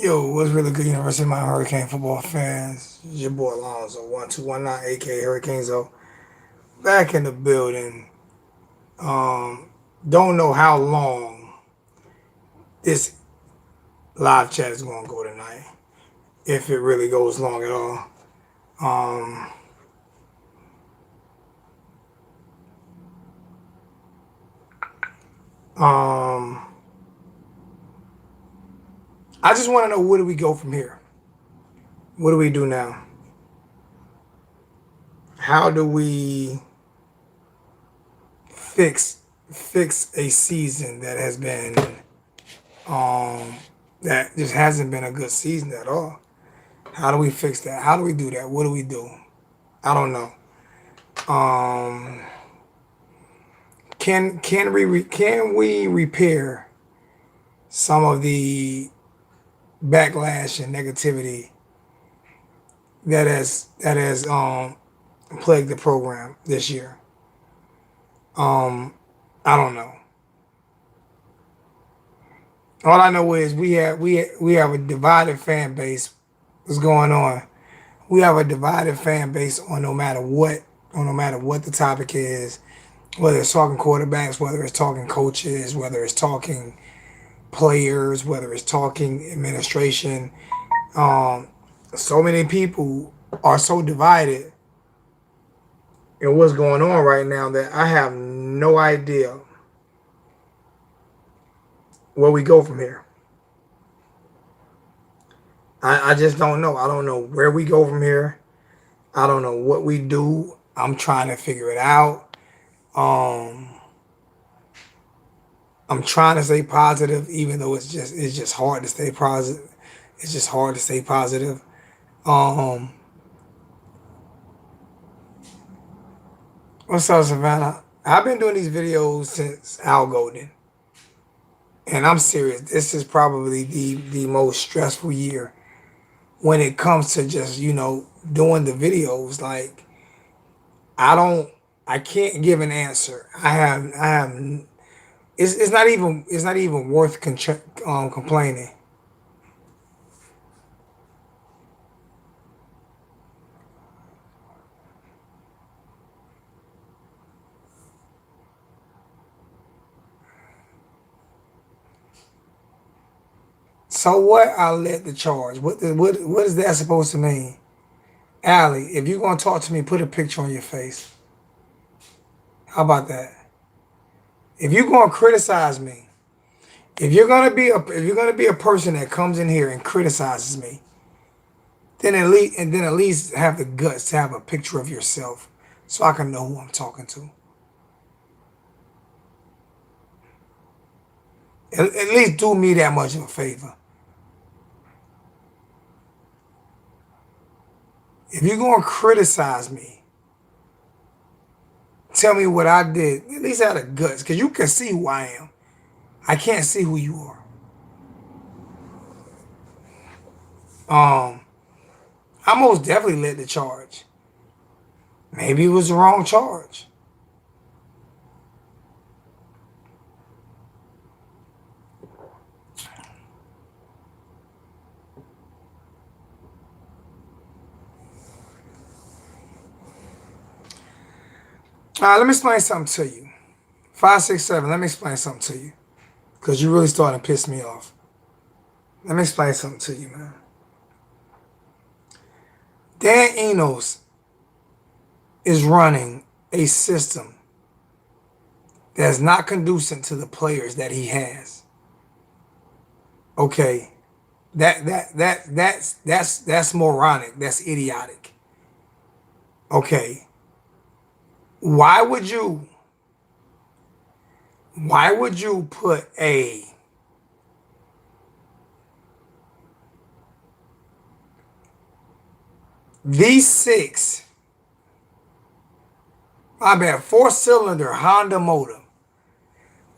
Yo, what's really good, University of my Hurricane football fans? It's your boy Alonzo, 1219, aka Hurricane Zo, back in the building. Um, don't know how long this live chat is going to go tonight, if it really goes long at all. Um, um, I just want to know, where do we go from here? What do we do now? How do we fix fix a season that has been um that just hasn't been a good season at all? How do we fix that? How do we do that? What do we do? I don't know. Um, can we repair some of the backlash and negativity that has plagued the program this year? Um, I don't know. All I know is we have a divided fan base. What's going on? We have a divided fan base on no matter what the topic is, whether it's talking quarterbacks, whether it's talking coaches, whether it's talking players, whether it's talking administration. Um, so many people are so divided in what's going on right now that I have no idea where we go from here. I just don't know. I don't know where we go from here. I don't know what we do. I'm trying to figure it out. Um, I'm trying to stay positive, even though it's just hard to stay positive. It's just hard to stay positive. Um, what's up, Savannah? I've been doing these videos since Al Golden, and I'm serious. This is probably the most stressful year when it comes to just doing the videos. Like I don't, I can't give an answer. I have. It's not even worth complaining. So what? I led the charge. What is that supposed to mean? Allie, if you're gonna talk to me, put a picture on your face. How about that? If you're gonna criticize me, if you're gonna be a person that comes in here and criticizes me, then at least have the guts to have a picture of yourself, so I can know who I'm talking to. At least do me that much of a favor. If you're gonna criticize me, tell me what I did. At least have the guts, because you can see who I am. I can't see who you are. I most definitely led the charge. Maybe it was the wrong charge. All right, let me explain something to you. 567. Let me explain something to you, because you really starting to piss me off. Let me explain something to you, man. Dan Enos is running a system that's not conducive to the players that he has. Okay, that's moronic. That's idiotic. Okay, why would you why would you put a V6, my bad, four-cylinder Honda motor?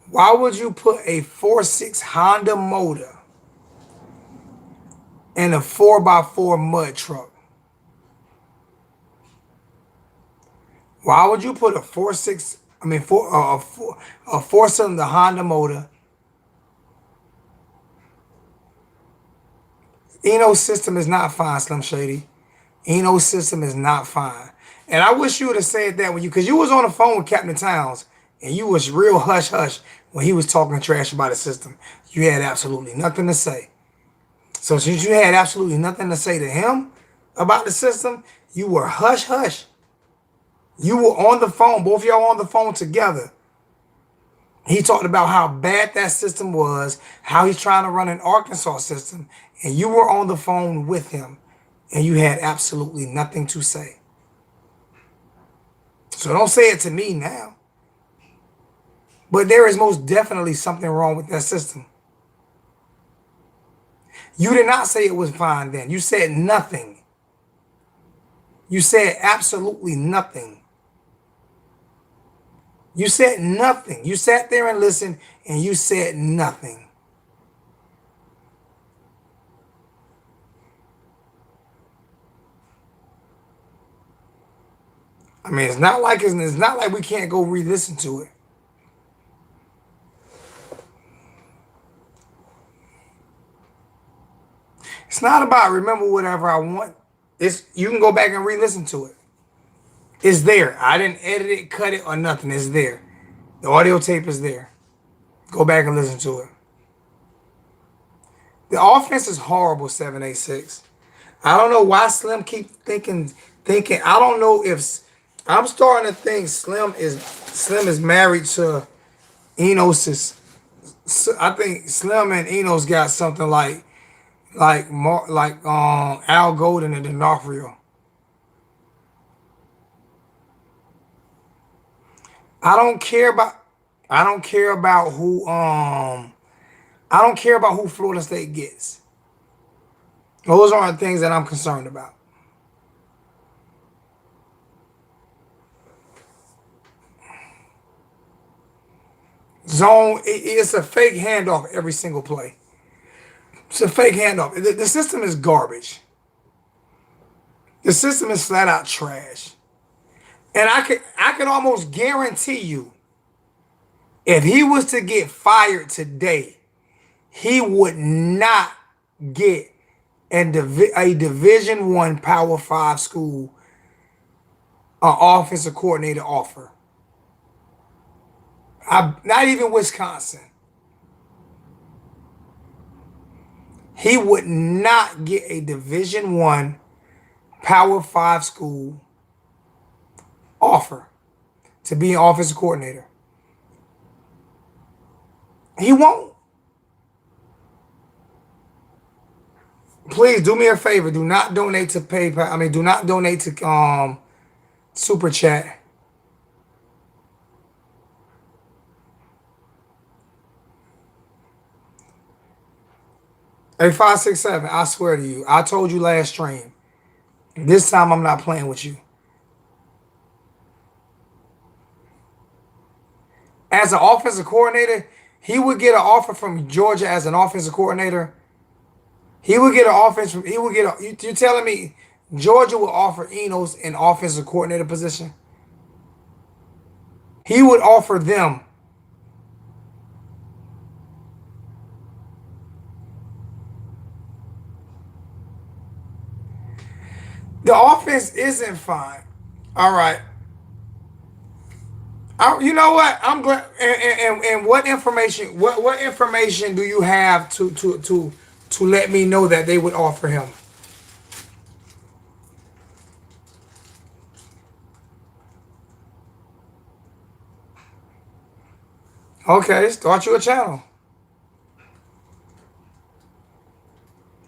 Why would you put a 4.6 Honda motor in a 4x4 mud truck? Why would you put a 4.6, I mean, a four-cylinder Honda motor Eno's system is not fine, Slim Shady. Eno's system is not fine. And I wish you would have said that when you, because you was on the phone with Captain Towns and you was real hush hush when he was talking trash about the system. You had absolutely nothing to say. So since you had absolutely nothing to say to him about the system, you were hush hush. You were on the phone, both of y'all on the phone together. He talked about how bad that system was, how he's trying to run an Arkansas system, and you were on the phone with him, and you had absolutely nothing to say. So don't say it to me now. But there is most definitely something wrong with that system. You did not say it was fine then. You said nothing. You said absolutely nothing. You said nothing. You sat there and listened, and you said nothing. I mean, it's not like we can't go re-listen to it. It's not about remember whatever I want. It's you can go back and re-listen to it. It's there. I didn't edit it, cut it, or nothing. It's there. The audio tape is there. Go back and listen to it. The offense is horrible, 786. I don't know why Slim keep thinking. I don't know if I'm starting to think Slim is married to Enos. I think Slim and Enos got something like Al Golden and D'Onofrio. I don't care about I don't care about who I don't care about who Florida State gets. Those aren't things that I'm concerned about. Zone, it's a fake handoff every single play. It's a fake handoff. The system is garbage. The system is flat out trash. And I could almost guarantee you, if he was to get fired today, he would not get a Division I Power 5 school an offensive coordinator offer. Not even Wisconsin. He would not get a Division I Power 5 school offer to be an offensive coordinator. He won't. Please do me a favor. Do not donate to PayPal. I mean, do not donate to Super Chat. Hey, 567, I swear to you, I told you last stream. This time I'm not playing with you. As an offensive coordinator, he would get an offer from Georgia as an offensive coordinator. He would get an offense from, you're telling me Georgia will offer Enos an offensive coordinator position? He would offer them. The offense isn't fine. All right. You know what? I'm glad. And what information? What information do you have to let me know that they would offer him? Okay, start you a channel.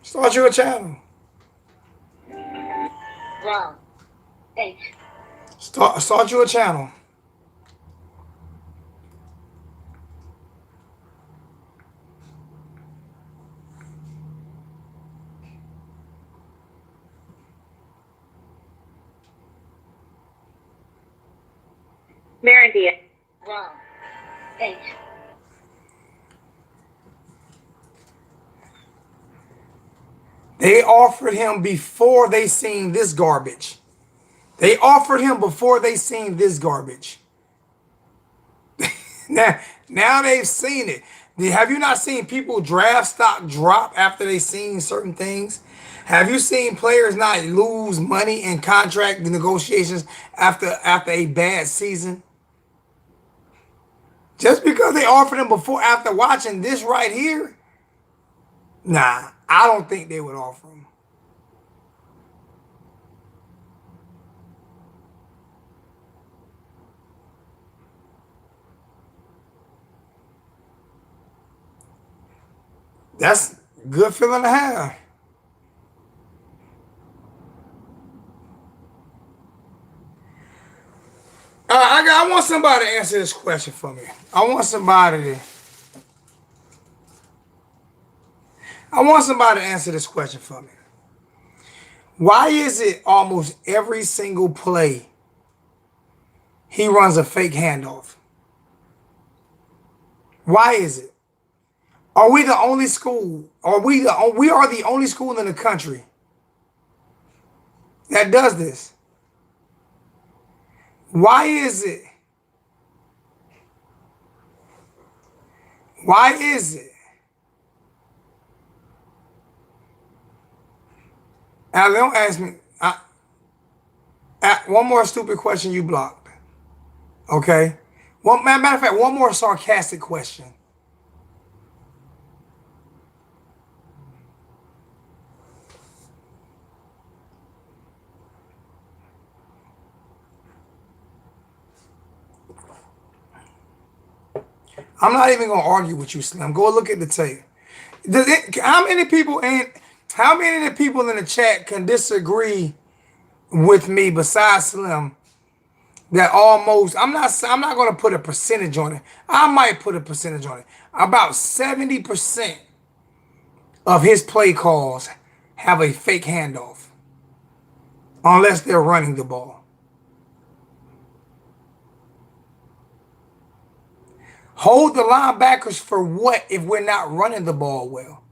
Start you a channel. Wrong. H. Start you a channel. Meridian. Wrong. H. They offered him before they seen this garbage. They offered him before they seen this garbage. Now they've seen it. Have you not seen people draft stock drop after they seen certain things? Have you seen players not lose money in contract negotiations after a bad season? Just because they offered them before, after watching this right here, nah, I don't think they would offer him. That's a good feeling to have. I want somebody to answer this question for me. I want somebody to answer this question for me. Why is it almost every single play he runs a fake handoff? Why is it? Are we the only school? We are the only school in the country that does this? Why is it? Why is it? Now, don't ask me. One more stupid question you blocked. Okay? Matter of fact, one more sarcastic question. I'm not even gonna argue with you, Slim. Go look at the tape. How many people in the chat can disagree with me besides Slim? That almost I'm not gonna put a percentage on it. I might put a percentage on it. About 70% of his play calls have a fake handoff. Unless they're running the ball. Hold the linebackers for what if we're not running the ball well?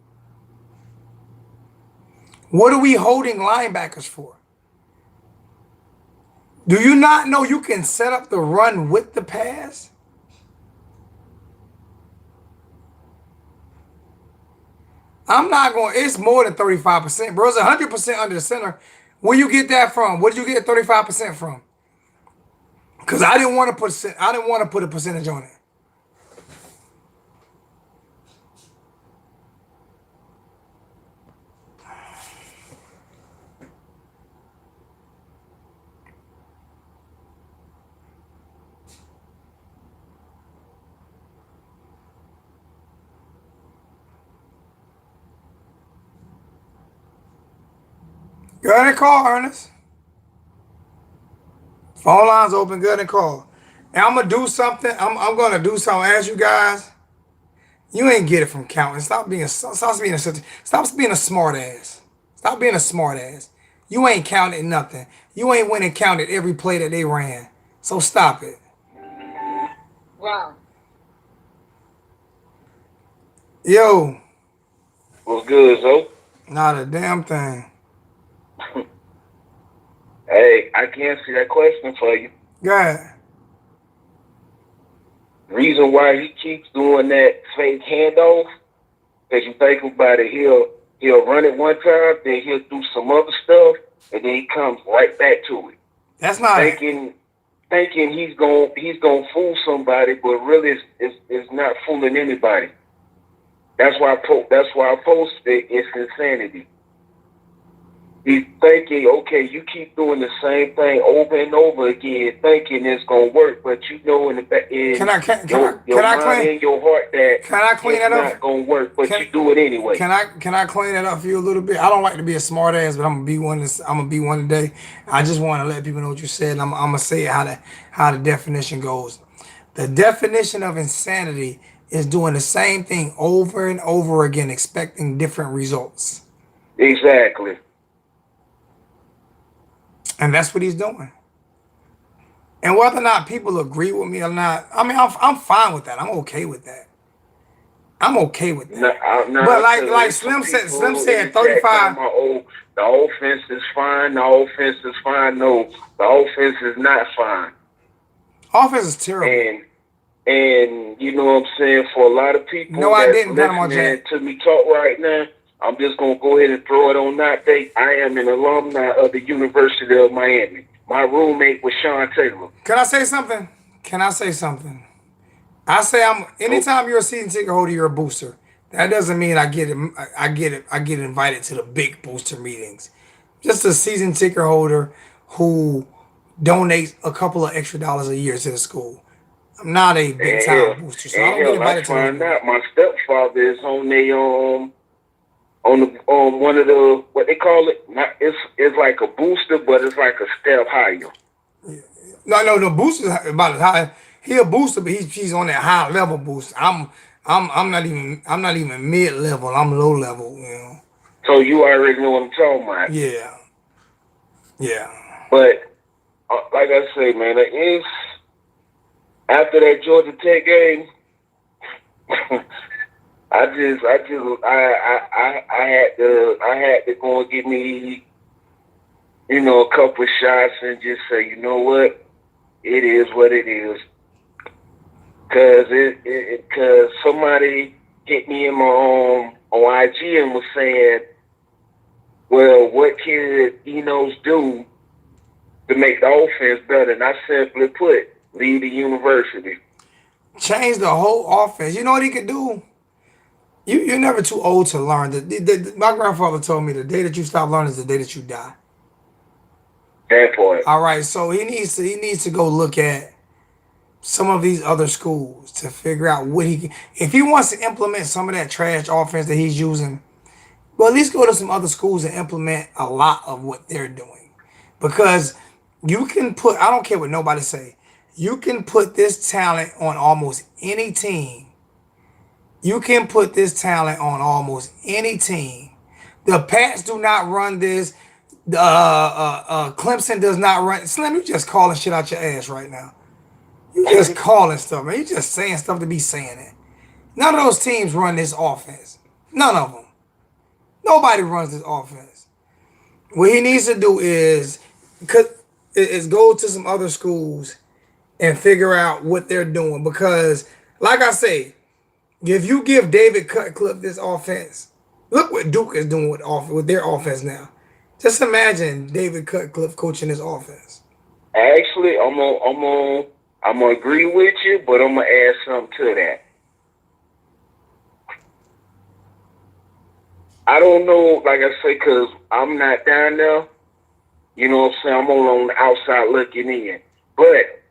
What are we holding linebackers for? Do you not know you can set up the run with the pass? I'm not going, it's more than 35%, bro. It's 100% under the center. Where you get that from? Where did you get 35% from? Because I didn't want to put a percentage on it. Go ahead and call, Ernest. Phone lines open. Go ahead and call. And I'm gonna do something. I'm gonna do something. As you guys, you ain't get it from counting. Stop being a smart ass. Stop being a smart ass. You ain't counted nothing. You ain't went and counted every play that they ran. So stop it. Wrong. Yo. What's good, Zo? Not a damn thing. Hey, I can answer that question for you. Go ahead. Reason why he keeps doing that fake handoff, because you think about it, he'll run it one time, then he'll do some other stuff, and then he comes right back to it. That's not thinking he's gonna fool somebody, but really it's not fooling anybody. That's why I posted it. It's insanity. He's thinking, okay, you keep doing the same thing over and over again, thinking it's gonna work, but you know in the back end, your mind and your heart that it's not gonna work, but you do it anyway. Can I clean that up for you a little bit? I don't like to be a smart ass, but I'm gonna be one. I'm gonna be one today. I just want to let people know what you said. And I'm gonna say how the definition goes. The definition of insanity is doing the same thing over and over again, expecting different results. Exactly. And that's what he's doing. And whether or not people agree with me or not, I mean, I'm fine with that. I'm okay with that. I'm okay with that. But like Slim said 35. The offense is fine. The offense is fine. No, the offense is not fine. Offense is terrible. And And you know what I'm saying? For a lot of people No, I that's didn't, Panama listening Jack. to me talk right now, I'm just gonna go ahead and throw it on that day. I am an alumni of the University of Miami. My roommate was Sean Taylor. Can I say something? Can I say something? I say I'm. So Anytime you're a season ticket holder, you're a booster. That doesn't mean I get it. I get it. I get invited to the big booster meetings. Just a season ticket holder who donates a couple of extra dollars a year to the school. I'm not a big and hell, time booster, so I don't get I invited to those find meetings. out my stepfather is on the on one of the what they call it. Not it's like a booster, but it's like a step higher. No, no, the booster about as high. He a booster, but he's on that high level booster. I'm not even mid level. I'm low level. You know. So you already know what I'm talking about. Yeah, yeah. But like I say, man, it is after that Georgia Tech game. I had to go and get me, a couple of shots and just say, you know what, it is what it is. Cause somebody hit me in my on IG and was saying, well, what can Enos do to make the offense better? And I simply put, leave the university. Change the whole offense. You know what he could do? You're never too old to learn. My grandfather told me the day that you stop learning is the day that you die. That part. All right, so he needs to go look at some of these other schools to figure out what he can. If he wants to implement some of that trash offense that he's using, well, at least go to some other schools and implement a lot of what they're doing. Because you can put, I don't care what nobody say, you can put this talent on almost any team. You can put this talent on almost any team. The Pats do not run this. Clemson does not run. Slim, you just calling shit out your ass right now. You just calling stuff, man. You just saying stuff to be saying it. None of those teams run this offense. None of them. Nobody runs this offense. What he needs to do is go to some other schools and figure out what they're doing. Because, like I say, if you give David Cutcliffe this offense, look what Duke is doing with their offense now. Just imagine David Cutcliffe coaching this offense. Actually, I'm gonna agree with you, but I'm gonna add something to that. I don't know, like I say, because I'm not down there. You know what I'm saying? I'm only on the outside looking in. But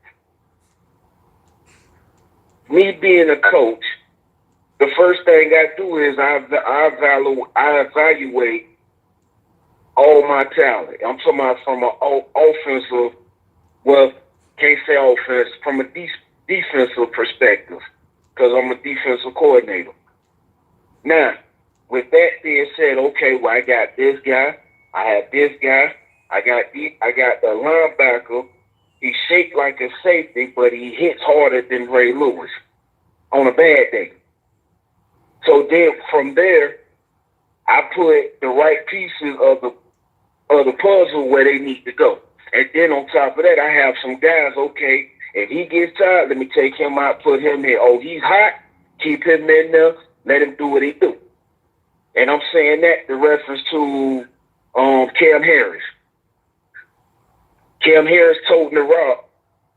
me being a coach, the first thing I do is I evaluate all my talent. I'm talking about from an offensive, well, can't say offense, from a defensive perspective, because I'm a defensive coordinator. Now, with that being said, okay, well, I got this guy, I have this guy, I got the linebacker. He shaped like a safety, but he hits harder than Ray Lewis on a bad day. So then from there, I put the right pieces of the puzzle where they need to go. And then on top of that, I have some guys, okay, if he gets tired, let me take him out, put him in. Oh, he's hot, keep him in there, let him do what he do. And I'm saying that in reference to Cam Harris. Cam Harris toting the rock,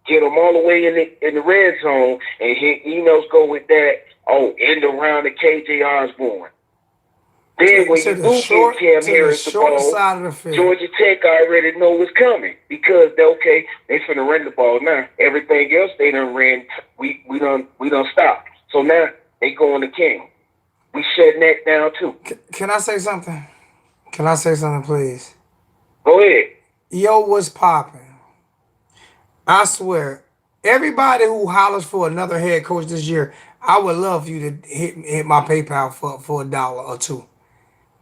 get him all the way in the red zone, and Enos go with that, end around the KJ Osborne. Then when you do give Cam Harris the ball, Georgia Tech already know what's coming because they finna run the ball now. Everything else they done ran, we done stopped. So now they going to King. We shutting that down too. Can I say something? Can I say something, please? Go ahead. Yo, what's popping? I swear, everybody who hollers for another head coach this year, I would love for you to hit my PayPal for $1 or $2.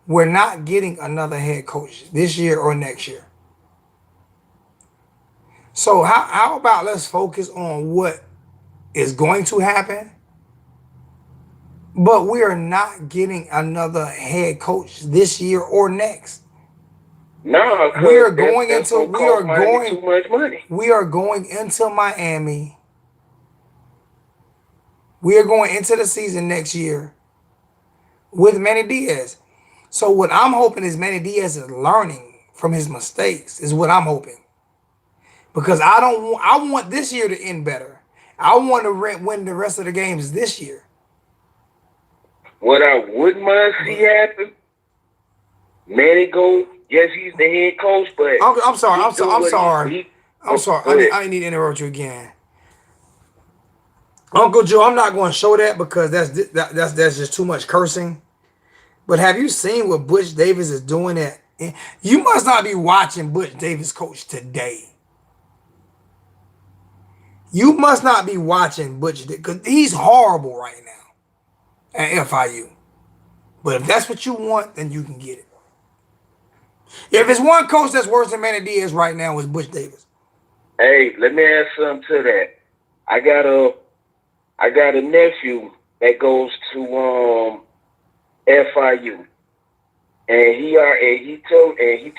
We're not getting another head coach this year or next year. So how about let's focus on what is going to happen? But we are not getting another head coach this year or next. No, we are going too much money. We are going into Miami We are going into the season next year with Manny Diaz. So what I'm hoping is Manny Diaz is learning from his mistakes. Is what I'm hoping, because I don't. I want this year to end better. I want to win the rest of the games this year. What I wouldn't mind see happen, Manny go. Yes, he's the head coach, but I'm sorry. I'm sorry. I'm sorry. I'm sorry. Go I need to interrupt you again. Uncle Joe, I'm not going to show that because that's just too much cursing. But have you seen what Butch Davis is doing at? You must not be watching Butch Davis coach today. You must not be watching Butch because he's horrible right now at FIU. But if that's what you want, then you can get it. If it's one coach that's worse than Manny Diaz right now, it's Butch Davis. Hey, let me add something to that. I got a nephew that goes to FIU, and he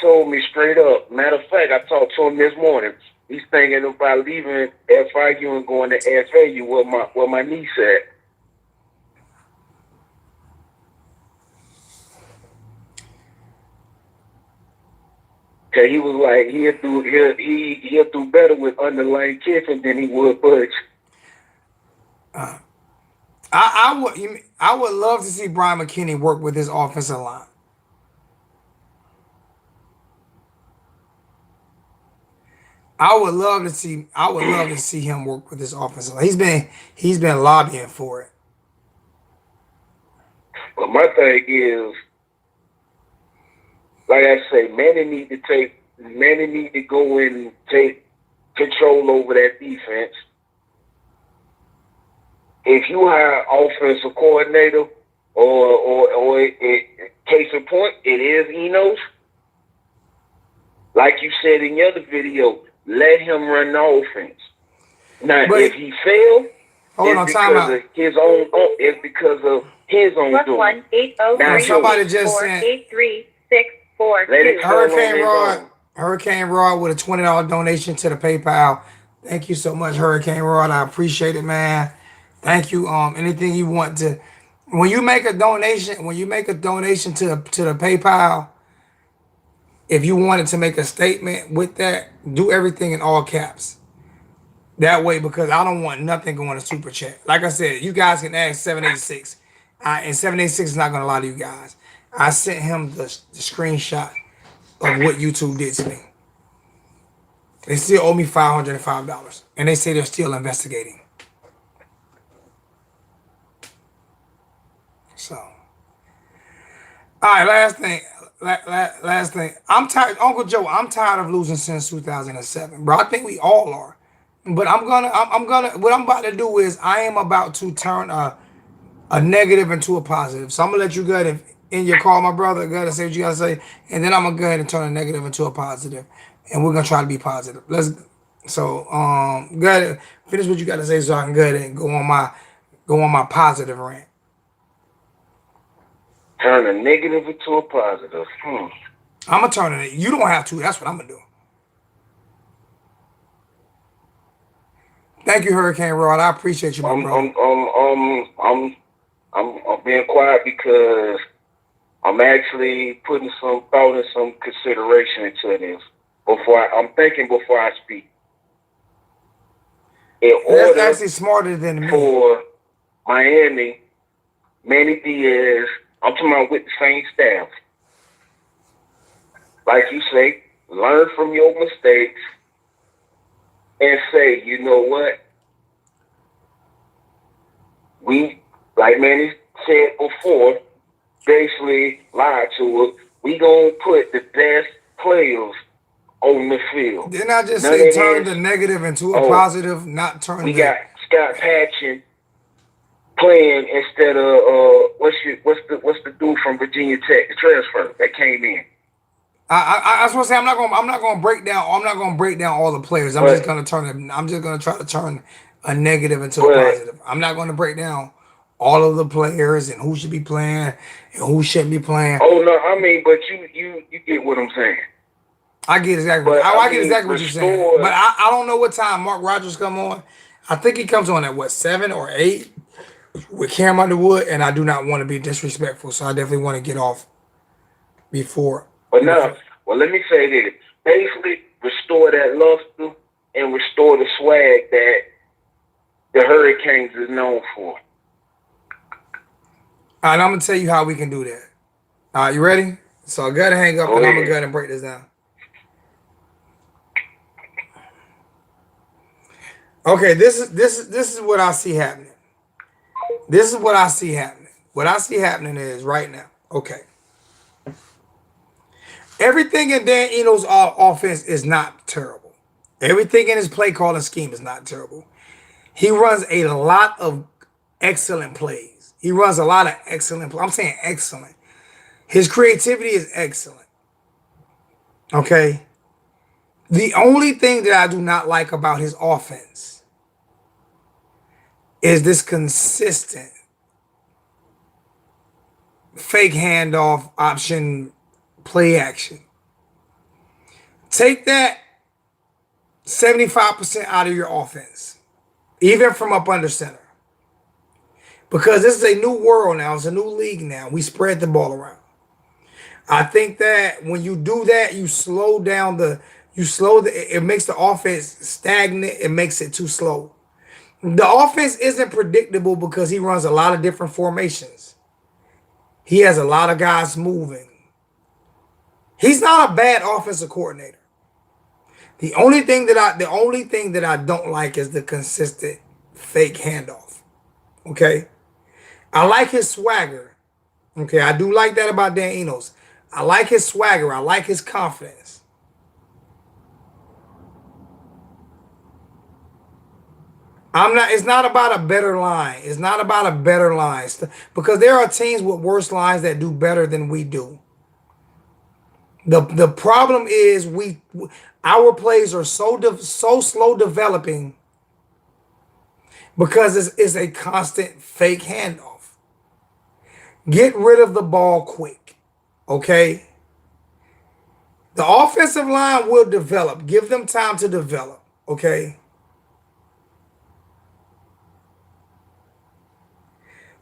told me straight up. Matter of fact, I talked to him this morning. He's thinking about leaving FIU and going to FAU where my niece at. Cause he was like he'll do better with underlying Kiffin than he would Butch. I would love to see Brian McKinney work with his offensive line. I would love to see him work with his offensive line. He's been lobbying for it. But my thing is, like I say, Manny need to go and take control over that defense. If you hire offensive coordinator, or case in point, it is Enos. Like you said in your other video, let him run the offense. Now, if he fails, it's because of his own doing. Now, somebody just sent 83664. Hurricane Rod with a $20 donation to the PayPal. Thank you so much, Hurricane Rod. I appreciate it, man. Thank you. Anything you want to, when you make a donation to the PayPal, if you wanted to make a statement with that, do everything in all caps. That way, because I don't want nothing going to Super Chat. Like I said, you guys can ask 786. And 786 is not going to lie to you guys. I sent him the screenshot of what YouTube did to me. They still owe me $505. And they say they're still investigating. So, all right, last thing. I'm tired, Uncle Joe. I'm tired of losing since 2007, bro. I think we all are. But I'm gonna. What I'm about to do is I am about to turn a negative into a positive. So I'm gonna let you go ahead and in your call, my brother. Go ahead and say what you gotta say, and then I'm gonna go ahead and turn a negative into a positive, and we're gonna try to be positive. Go ahead and finish what you gotta say so I can go ahead and go on my positive rant. Turn a negative into a positive. I'm gonna turn it. You don't have to. That's what I'm gonna do. Thank you, Hurricane Rod. I appreciate you, my brother. I'm being quiet because I'm actually putting some thought and some consideration into this I'm thinking before I speak. That's actually smarter than me. For Miami, Manny Diaz, I'm talking about with the same staff. Like you say, learn from your mistakes and say, you know what? We, like Manny said before, basically lied to us. We gonna put the best players on the field. Didn't I just say turn the negative into a positive, not turn we got Scott Patchen playing instead of what's the dude from Virginia Tech, the transfer that came in. I was gonna say I'm not gonna break down all the players. I'm just gonna try to turn a negative into a positive. I'm not gonna break down all of the players and who should be playing and who shouldn't be playing. Oh no, I mean, but you get what I'm saying. I get exactly. I get exactly what you're saying. But I don't know what time Mark Rogers come on. I think he comes on at 7 or 8. with Cam Underwood, and I do not want to be disrespectful, so I definitely want to get off before. But now, well, let me say this. Basically, restore that luster and restore the swag that the Hurricanes is known for. And I'm gonna tell you how we can do that. All right, you ready? So I gotta hang up, and I'm gonna go ahead and break this down. Okay, this is what I see happening. This is what I see happening. What I see happening is right now. Okay. Everything in Dan Eno's offense is not terrible. Everything in his play calling scheme is not terrible. He runs a lot of excellent plays. He runs a lot of excellent plays. I'm saying excellent. His creativity is excellent. Okay. The only thing that I do not like about his offense is this consistent fake handoff option play action. Take that 75% out of your offense, even from up under center. Because this is a new world now. It's a new league now. We spread the ball around. I think that when you do that, it makes the offense stagnant. It makes it too slow. The offense isn't predictable because he runs a lot of different formations. He has a lot of guys moving. He's not a bad offensive coordinator. The only thing that I don't like is the consistent fake handoff. Okay? I like his swagger. Okay, I do like that about Dan Enos. I like his swagger. I like his confidence. It's not about a better line. It's not about a better line. Because there are teams with worse lines that do better than we do. The problem is our plays are so slow developing because it's a constant fake handoff. Get rid of the ball quick, okay? The offensive line will develop. Give them time to develop, okay?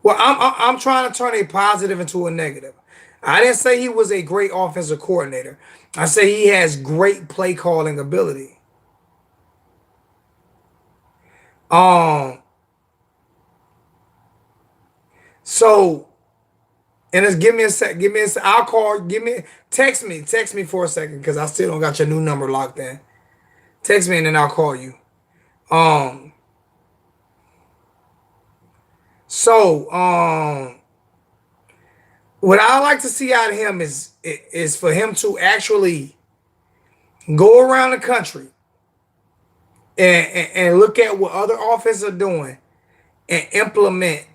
Well, I'm trying to turn a positive into a negative. I didn't say he was a great offensive coordinator. I say he has great play calling ability. So, and it's give me a sec. I'll call. Text me for a second because I still don't got your new number locked in. Text me and then I'll call you. What I like to see out of him is for him to actually go around the country and look at what other offenses are doing and implement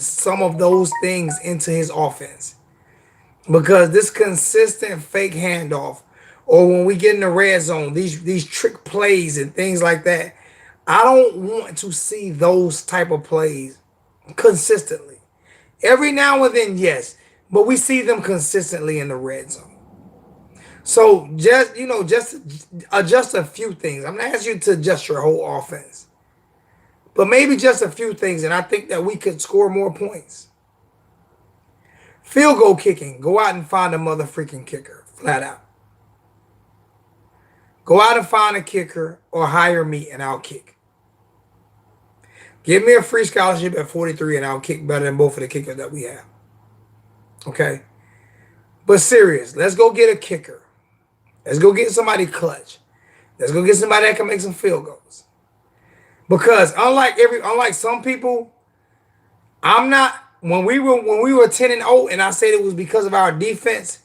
some of those things into his offense. Because this consistent fake handoff, or when we get in the red zone, these trick plays and things like that, I don't want to see those type of plays consistently. Every now and then, yes, but we see them consistently in the red zone. So just adjust a few things. I'm not asking you to adjust your whole offense, but maybe just a few things, and I think that we could score more points. Field goal kicking. Go out and find a mother freaking kicker, flat out. Go out and find a kicker or hire me and I'll kick. Give me a free scholarship at 43 and I'll kick better than both of the kickers that we have. Okay? But serious, let's go get a kicker. Let's go get somebody clutch. Let's go get somebody that can make some field goals. Because unlike some people, I'm not when we were 10-0 and I said it was because of our defense.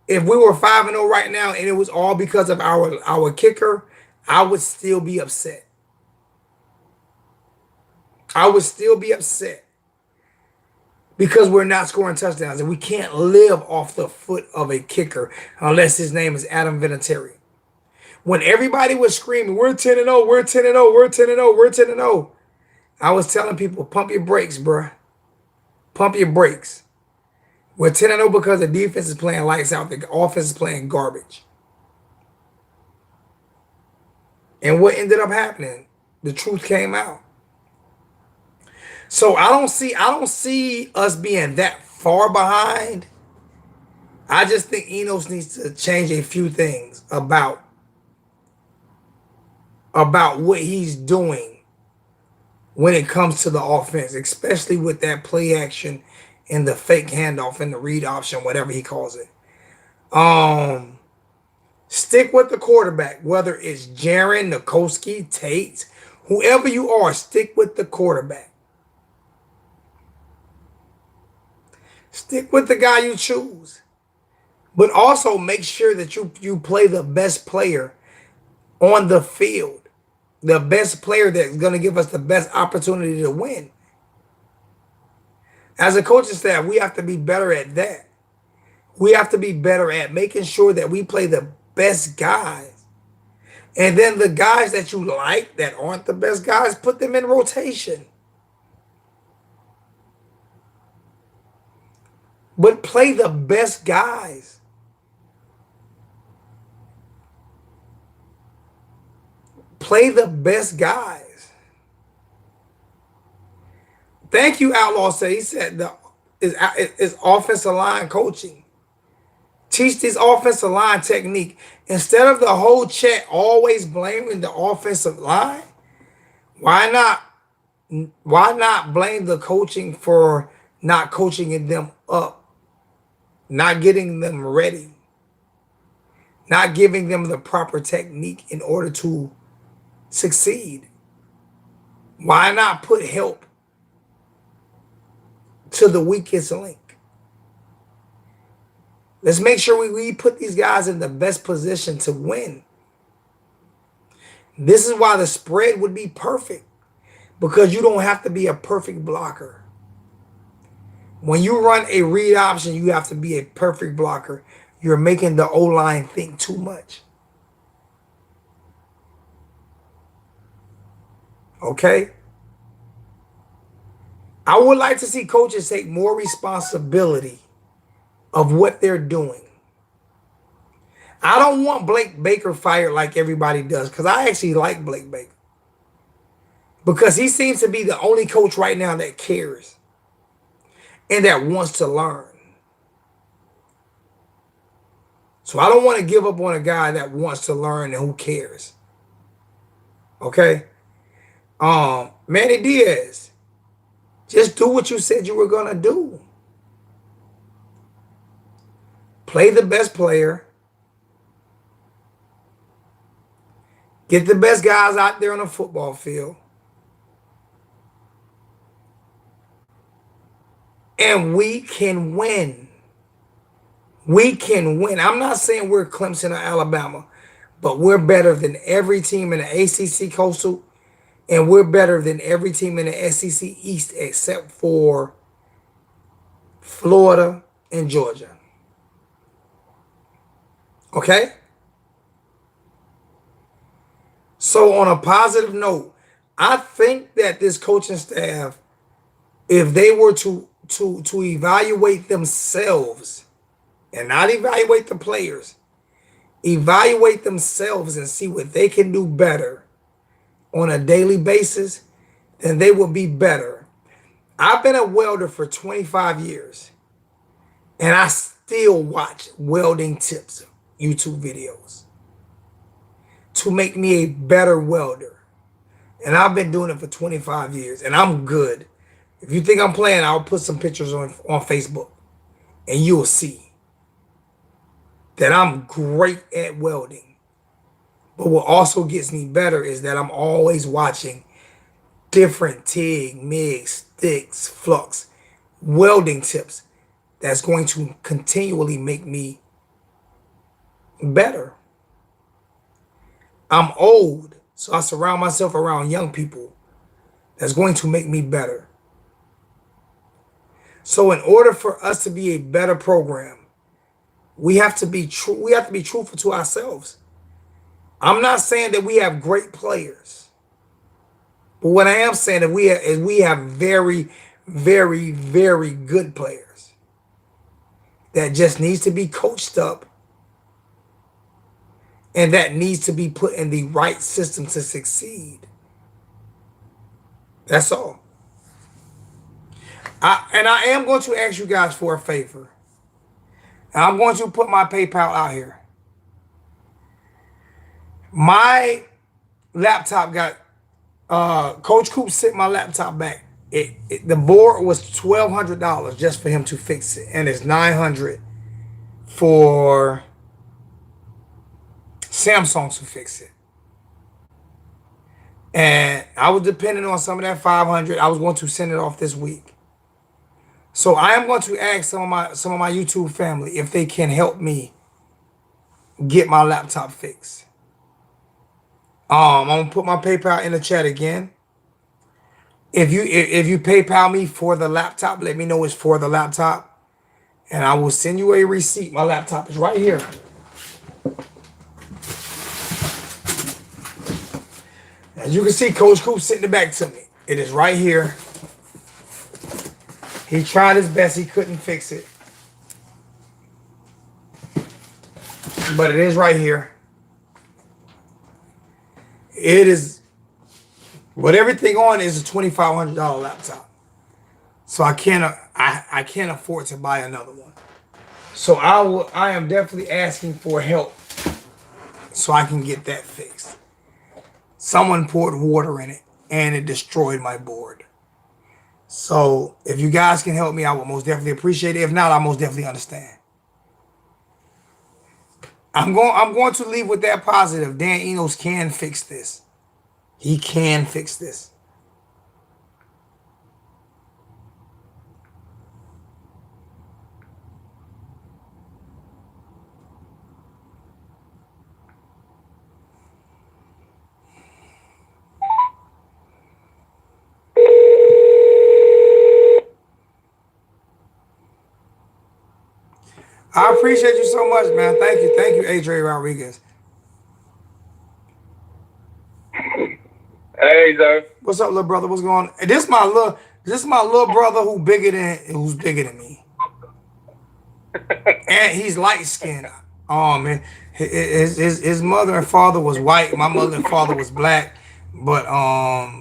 If we were 5-0 right now and it was all because of our kicker, I would still be upset. I would still be upset because we're not scoring touchdowns and we can't live off the foot of a kicker unless his name is Adam Vinatieri. When everybody was screaming, we're 10-0, we're 10-0, we're 10-0, we're 10-0, I was telling people, pump your brakes, bruh. Pump your brakes. We're 10-0 because the defense is playing lights out. The offense is playing garbage. And what ended up happening? The truth came out. So I don't see us being that far behind. I just think Enos needs to change a few things about what he's doing when it comes to the offense, especially with that play action and the fake handoff and the read option, whatever he calls it. Um, Stick with the quarterback, whether it's Jaron, Nikoski, Tate, whoever you are, stick with the quarterback. Stick with the guy you choose. But also make sure that you play the best player on the field. The best player that's going to give us the best opportunity to win. As a coaching staff, we have to be better at that. We have to be better at making sure that we play the best guys. And then the guys that you like that aren't the best guys, put them in rotation. But play the best guys. Play the best guys. Thank you, Outlaw said. He said it's offensive line coaching. Teach this offensive line technique. Instead of the whole chat always blaming the offensive line, why not blame the coaching for not coaching them up, not getting them ready, not giving them the proper technique in order to succeed? Why not put help to the weakest link? Let's make sure we put these guys in the best position to win. This is why the spread would be perfect, because you don't have to be a perfect blocker. When you run a read option, you have to be a perfect blocker. You're making the O-line think too much. Okay? I would like to see coaches take more responsibility of what they're doing. I don't want Blake Baker fired like everybody does, because I actually like Blake Baker. Because he seems to be the only coach right now that cares and that wants to learn. So I don't want to give up on a guy that wants to learn and who cares. Okay? Manny Diaz, just do what you said you were going to do. Play the best player. Get the best guys out there on the football field. And we can win. We can win. I'm not saying we're Clemson or Alabama, but we're better than every team in the ACC Coastal, and we're better than every team in the SEC East except for Florida and Georgia. Okay? So on a positive note, I think that this coaching staff, if they were to evaluate themselves and not evaluate the players, evaluate themselves and see what they can do better on a daily basis, then they will be better. I've been a welder for 25 years, and I still watch welding tips YouTube videos to make me a better welder. And I've been doing it for 25 years, and I'm good. If you think I'm playing, I'll put some pictures on Facebook, and you'll see that I'm great at welding. But what also gets me better is that I'm always watching different TIG, MIG, sticks, flux, welding tips that's going to continually make me better. I'm old, so I surround myself around young people that's going to make me better. So in order for us to be a better program, we have to be true. We have to be truthful to ourselves. I'm not saying that we have great players, but what I am saying that we have very, very, very good players that just needs to be coached up, and that needs to be put in the right system to succeed. That's all. I am going to ask you guys for a favor. And I'm going to put my PayPal out here. My laptop got Coach Coop sent my laptop back. The board was $1,200 just for him to fix it, and it's $900 for Samsung to fix it. And I was depending on some of that $500. I was going to send it off this week. So I am going to ask some of my YouTube family if they can help me get my laptop fixed. I'm gonna put my PayPal in the chat again. If you PayPal me for the laptop, let me know it's for the laptop, and I will send you a receipt. My laptop is right here. As you can see, Coach Coop sitting it back to me. It is right here. He tried his best. He couldn't fix it, but it is right here. It is, but everything on it is a $2,500 laptop. So I can't afford to buy another one. So I am definitely asking for help so I can get that fixed. Someone poured water in it and it destroyed my board. So if you guys can help me, I would most definitely appreciate it. If not, I most definitely understand. I'm going to leave with that positive. Dan Enos can fix this. He can fix this. I appreciate you so much, man. Thank you, Adrian Rodriguez. Hey, Zoe. What's up, little brother? What's going on? And this my little brother who's bigger than me, and he's light skinned. Oh man, his mother and father was white. My mother and father was black, but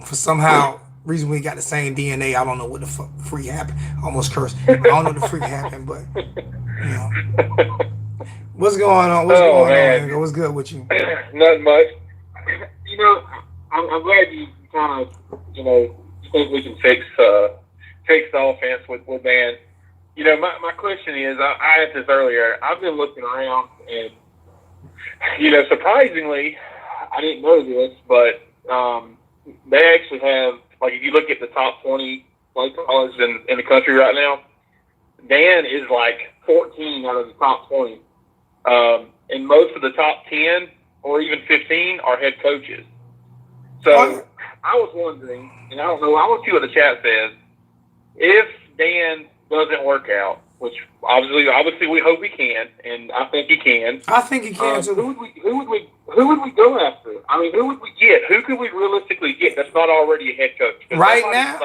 for somehow reason we got the same DNA. I don't know what the fuck freak happened. Almost cursed. I don't know what the freak happened, but you know. What's going on? What's going on? What's good with you? Nothing much. You know, I'm glad you kind of, you think we can fix the offense with Dan. You know, my question is, I asked this earlier. I've been looking around, and surprisingly, I didn't know this, but they actually have, like, if you look at the top 20 play callers in the country right now, Dan is like 14 out of the top 20. And most of the top 10 or even 15 are head coaches. So I was wondering, and I don't know, I want to see what the chat says. If Dan doesn't work out, which obviously we hope he can, and I think he can. I think he can too. Who would we go after? I mean, who would we get? Who could we realistically get that's not already a head coach? Right now,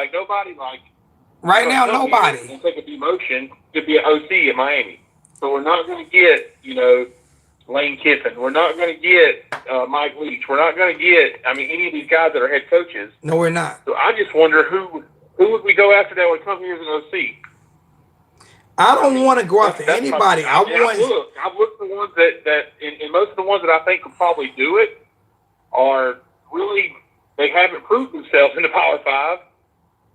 Right now, nobody. And take a demotion to be an OC in Miami. So we're not going to get, Lane Kiffin. We're not going to get Mike Leach. We're not going to get, any of these guys that are head coaches. No, we're not. So I just wonder who would we go after that would come here as an OC? I don't want to go after anybody. I've looked at the ones that and most of the ones that I think could probably do it are really, they haven't proved themselves in the Power Five.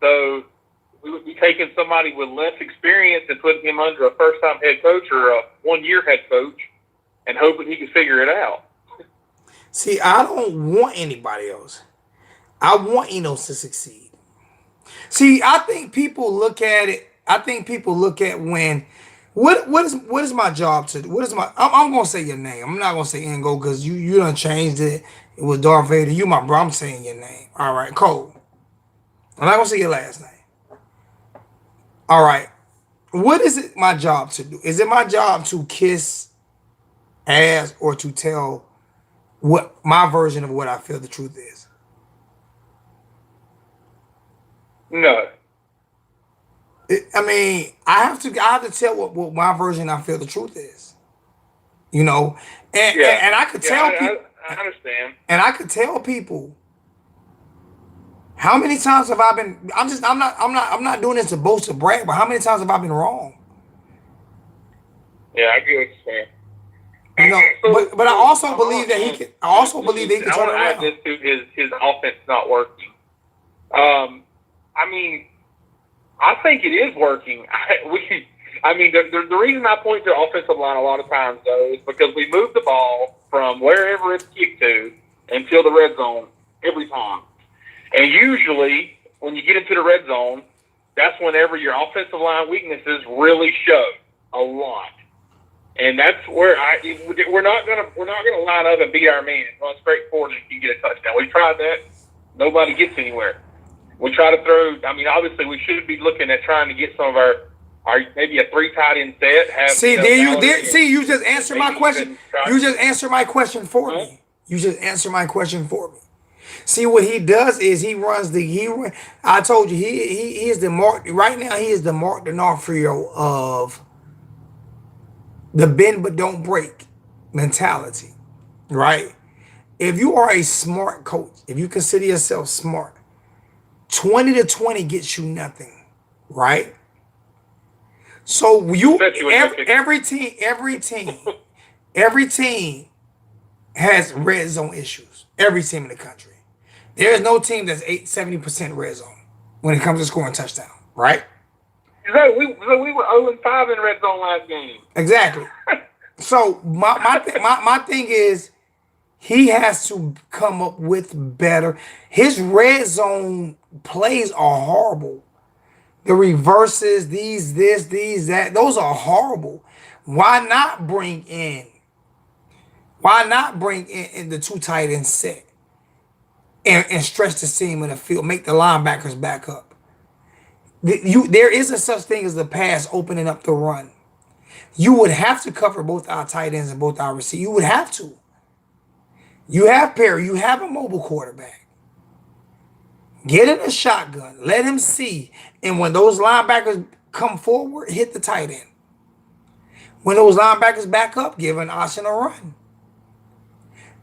So we would be taking somebody with less experience and putting him under a first-time head coach or a one-year head coach and hoping he can figure it out. See, I don't want anybody else. I want Enos to succeed. See, I think people look at it. I think people look at when what is my job to do? What is my I'm gonna say your name. I'm not gonna say Ngo because you done changed it. It was Darth Vader. You my bro. I'm saying your name. All right, Cole. I'm not gonna say your last name. All right. What is it my job to do? Is it my job to kiss ass or to tell what my version of what I feel the truth is? No. I have to tell what my version I feel the truth is. And I could tell people. I understand. And I could tell people How many times have I been? I'm not doing this to boast or brag, but how many times have I been wrong? Yeah, I get what you're saying. You know, but I also believe that he can. I also believe that he can I turn want it to add around. this to his offense not working. I mean, I think it is working. The reason I point to offensive line a lot of times though is because we move the ball from wherever it's kicked to until the red zone every time, and usually when you get into the red zone, that's whenever your offensive line weaknesses really show a lot. And that's where we're not gonna line up and beat our man, run straight forward and you get a touchdown. We tried that. Nobody gets anywhere. We try to throw. I mean, obviously, we should be looking at trying to get some of our maybe a 3 tight end set. You just answered my question. You just answered my question for me. You just answered my question for me. See what he does is he runs the I told you he is the Mark right now. He is the Mark D'Onofrio of the bend but don't break mentality, right? If you are a smart coach, if you consider yourself smart, 20 to 20 gets you nothing, right? So every team has red zone issues. Every team in the country. There is no team that's 70% red zone when it comes to scoring touchdown, right? So we were 0-5 in red zone last game. Exactly. So my thing is he has to come up with better. His red zone plays are horrible. The reverses, these, that, those are horrible. Why not bring in the 2 tight end set and stretch the seam in the field, make the linebackers back up? There isn't such thing as the pass opening up the run. You would have to cover both our tight ends and both our receivers. You would have to. You have Perry. You have a mobile quarterback. Get in a shotgun. Let him see. And when those linebackers come forward, hit the tight end. When those linebackers back up, give an option a run.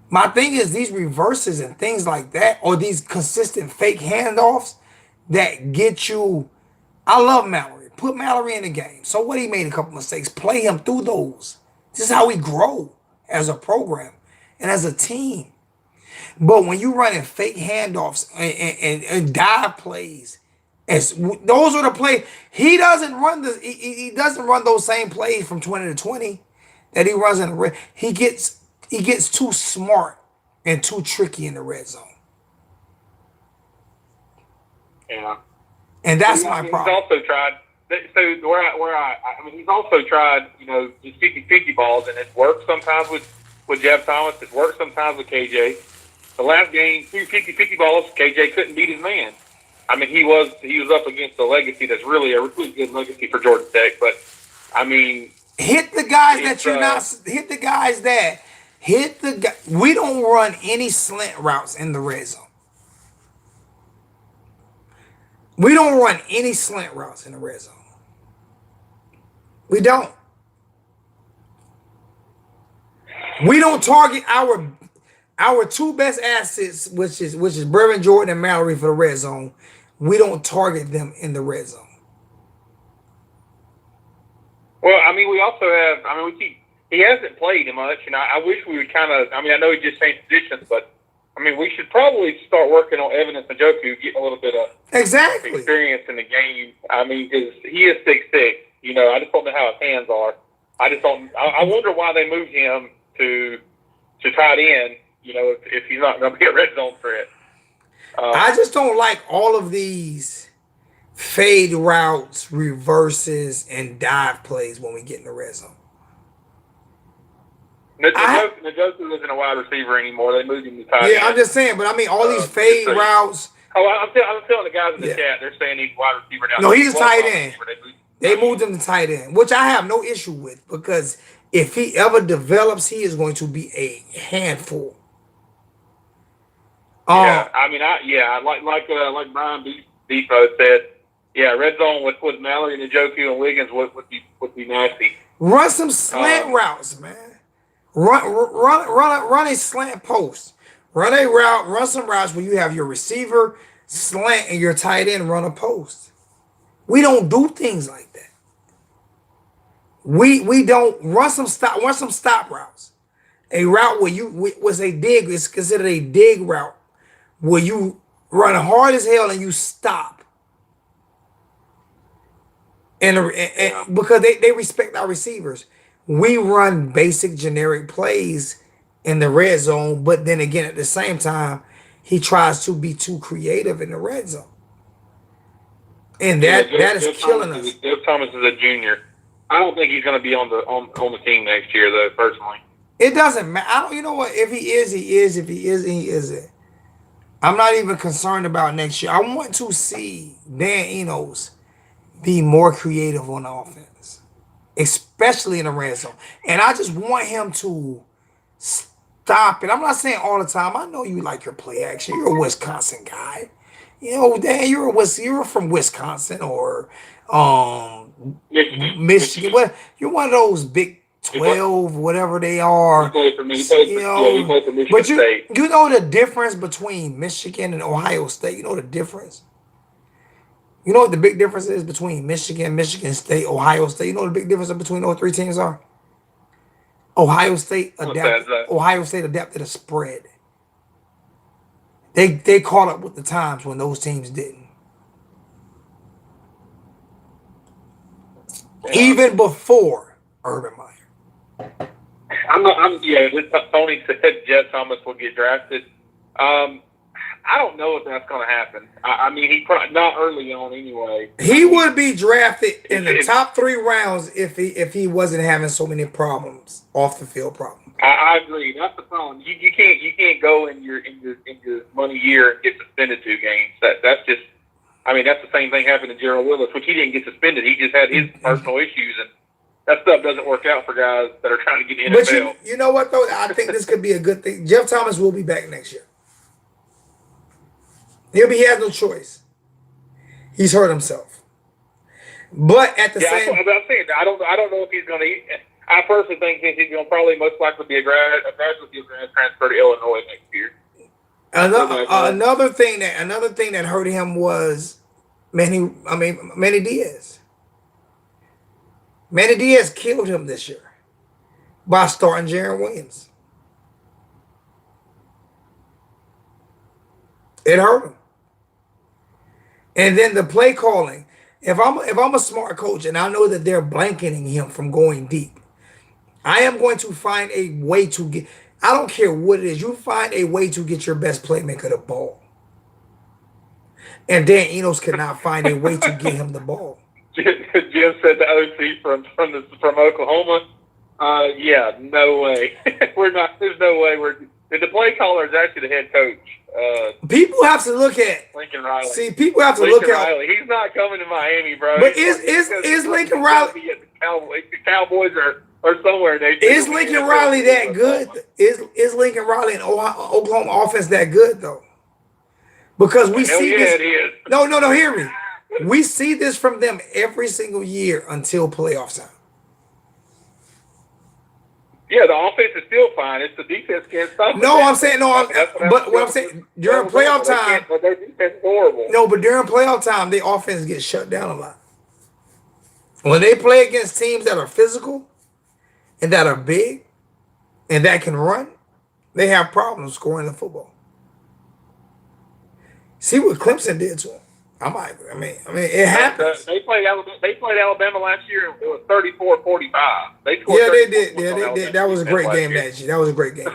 My thing is these reverses and things like that, or these consistent fake handoffs that get you. I love Mallory. Put Mallory in the game. So what, he made a couple mistakes. Play him through those. This is how we grow as a program and as a team. But when you running fake handoffs and dive plays, those are the plays. He doesn't run those same plays from 20 to 20 that he runs in the red. He gets too smart and too tricky in the red zone. Yeah. And that's my problem. He's also tried. So he's also tried, just 50-50 balls, and it's worked sometimes with Jeff Thomas. It's worked sometimes with KJ. The last game, 2 50-50 balls, KJ couldn't beat his man. I mean, he was up against a legacy that's really a really good legacy for Georgia Tech. But I mean, hit the guys that you're not. Hit the guys that hit the guy. We don't run any slant routes in the red zone. We don't run any slant routes in the red zone. We don't. We don't target our 2 best assets, which is Brevin Jordan and Mallory for the red zone. We don't target them in the red zone. Well, I mean, we also have. I mean, he hasn't played much, and I wish we would kind of. I mean, I know he just changed positions, but I mean, we should probably start working on Evan Njoku, getting a little bit of experience in the game. I mean, because he is 6'6". I just don't know how his hands are. I just don't. I wonder why they moved him to tight end. If he's not going to get red zone threat. I just don't like all of these fade routes, reverses, and dive plays when we get in the red zone. Njoku isn't a wide receiver anymore. They moved him to tight end. Yeah, I'm just saying, but I mean, all these fade routes. Oh, I'm telling the guys in the chat. They're saying he's wide receiver now. No, he's tight end. They moved him to tight end, which I have no issue with, because if he ever develops, he is going to be a handful. Yeah, I mean, like Brian Depot said, yeah, red zone with Mallory and Njoku and Wiggins would be nasty. Run some slant routes, man. Run a slant post. Run a route. Run some routes where you have your receiver slant and your tight end run a post. We don't do things like that. We don't run some stop routes. A route where was a dig is considered a dig route where you run hard as hell and you stop. And because they respect our receivers. We run basic generic plays in the red zone, but then again at the same time, he tries to be too creative in the red zone. And that is killing us. Jeff Thomas is a junior. I don't think he's going to be on the team next year, though. Personally, it doesn't matter. You know what? If he is, he is. If he isn't, he isn't. I'm not even concerned about next year. I want to see Dan Enos be more creative on offense, especially in the red zone. And I just want him to stop it. I'm not saying all the time. I know you like your play action. You're a Wisconsin guy. You know, Dan, you're from Wisconsin or Michigan. Well, you're one of those Big 12, whatever they are. You know, but you know the difference between Michigan and Ohio State. You know the difference. You know what the big difference is between Michigan, Michigan State, Ohio State. You know what the big difference between those three teams are. Ohio State adapted a spread. They caught up with the times when those teams didn't. Even before Urban Meyer. Tony said Jeff Thomas will get drafted. I don't know if that's going to happen. I mean, he probably not early on anyway. He would be drafted in the top 3 rounds if he wasn't having so many problems, off the field problems. I agree. That's the problem. You can't go in your money year and get suspended 2 games. That's just. I mean, that's the same thing happened to Gerald Willis, which he didn't get suspended. He just had his personal issues, and that stuff doesn't work out for guys that are trying to get in the NFL. But you know what, though? I think this could be a good thing. Jeff Thomas will be back next year. He has no choice. He's hurt himself. But at the same time, I'm saying, I don't know if he's going to. I personally think he's going to probably most likely be a graduate transfer to Illinois next year. Another thing that hurt him was Manny Diaz. Manny Diaz killed him this year by starting Jarren Williams. It hurt him. And then the play calling. If I'm a smart coach and I know that they're blanketing him from going deep, I am going to find a way to get. I don't care what it is. You find a way to get your best playmaker the ball. And Dan Enos cannot find a way to get him the ball. Jim said the OC from Oklahoma. Yeah, no way. We're not. There's no way the play caller is actually the head coach. People have to look at Lincoln Riley. See, people have to Lincoln look at. Riley. He's not coming to Miami, bro. But is Lincoln Riley? The Cowboys are somewhere. Is Lincoln Riley that good? Is Lincoln Riley in Oklahoma offense that good though? Because we see this. It is. No. Hear me. We see this from them every single year until playoff time. Yeah, the offense is still fine. It's the defense can't stop. No, I'm saying but what I'm saying during playoff time, but their defense is horrible. No, but during playoff time, the offense gets shut down a lot. When they play against teams that are physical and that are big and that can run, they have problems scoring the football. See what Clemson did to them. I mean, it happens. They played Alabama last year. It was 34-45. They did. Yeah, they did. That was a great game last year. That was a great game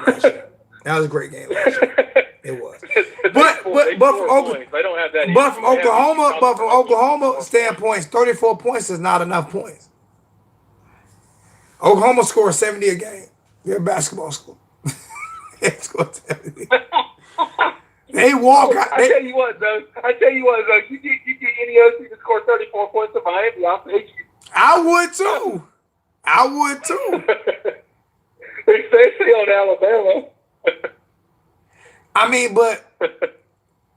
last year. It was. But from Oklahoma standpoint, 34 points is not enough points. Oklahoma scores 70 a game. They're a basketball school. They score 70. They walk. I tell you what, though. You get any OC to score 34 points to Miami, I'll take you. I would too. Especially on Alabama. I mean, but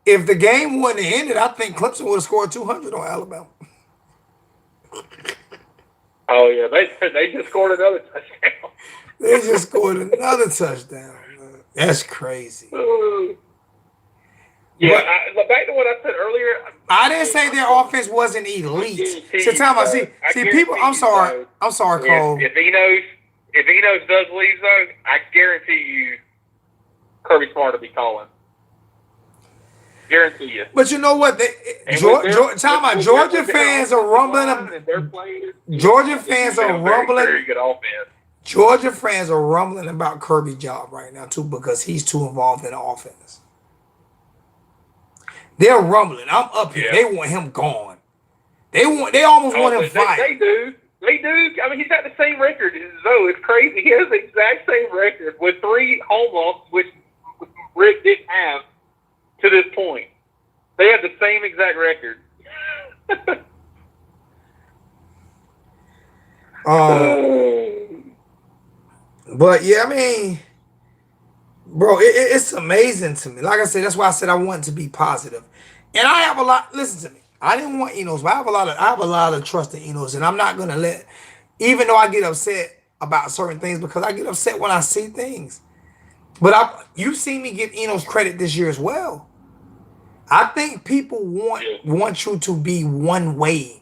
if the game wouldn't have ended, I think Clemson would have scored 200 on Alabama. Oh yeah, they just scored another touchdown. They just scored another touchdown. Man. That's crazy. Yeah, But back to what I said earlier. I didn't say their offense wasn't elite. So time I see people. I'm sorry. I'm sorry, Cole. If Enos does leave, though, I guarantee you, Kirby Smart will be calling. Guarantee you. But you know what? Georgia fans are rumbling. Georgia fans are rumbling. Very good offense. Georgia fans are rumbling about Kirby's job right now too because he's too involved in the offense. They're rumbling. I'm up here. Yeah. They want him gone. They almost want him fired. They do. They do. I mean, he's got the same record as Zoe. It's crazy. He has the exact same record with 3 home losses, which Rick didn't have to this point. They have the same exact record. But yeah, I mean, bro, it's amazing to me. Like I said, that's why I said I want to be positive. And I have a lot. Listen to me. I didn't want Enos, but I have a lot of trust in Enos, and I'm not gonna let. Even though I get upset about certain things because I get upset when I see things. But you've seen me give Enos credit this year as well. I think people want you to be one way.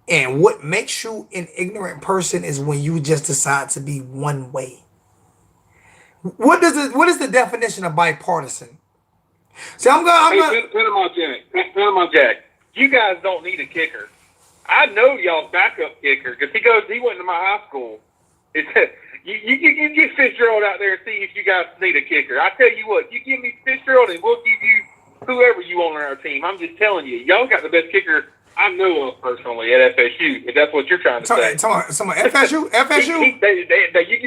And what makes you an ignorant person is when you just decide to be one way. What is the definition of bipartisan? See, Panama Jack. You guys don't need a kicker. I know y'all's backup kicker because he went to my high school. You get Fitzgerald out there and see if you guys need a kicker. I tell you what, you give me Fitzgerald and we'll give you whoever you want on our team. I'm just telling you, y'all got the best kicker I know of personally at FSU. If that's what you're trying to say. FSU.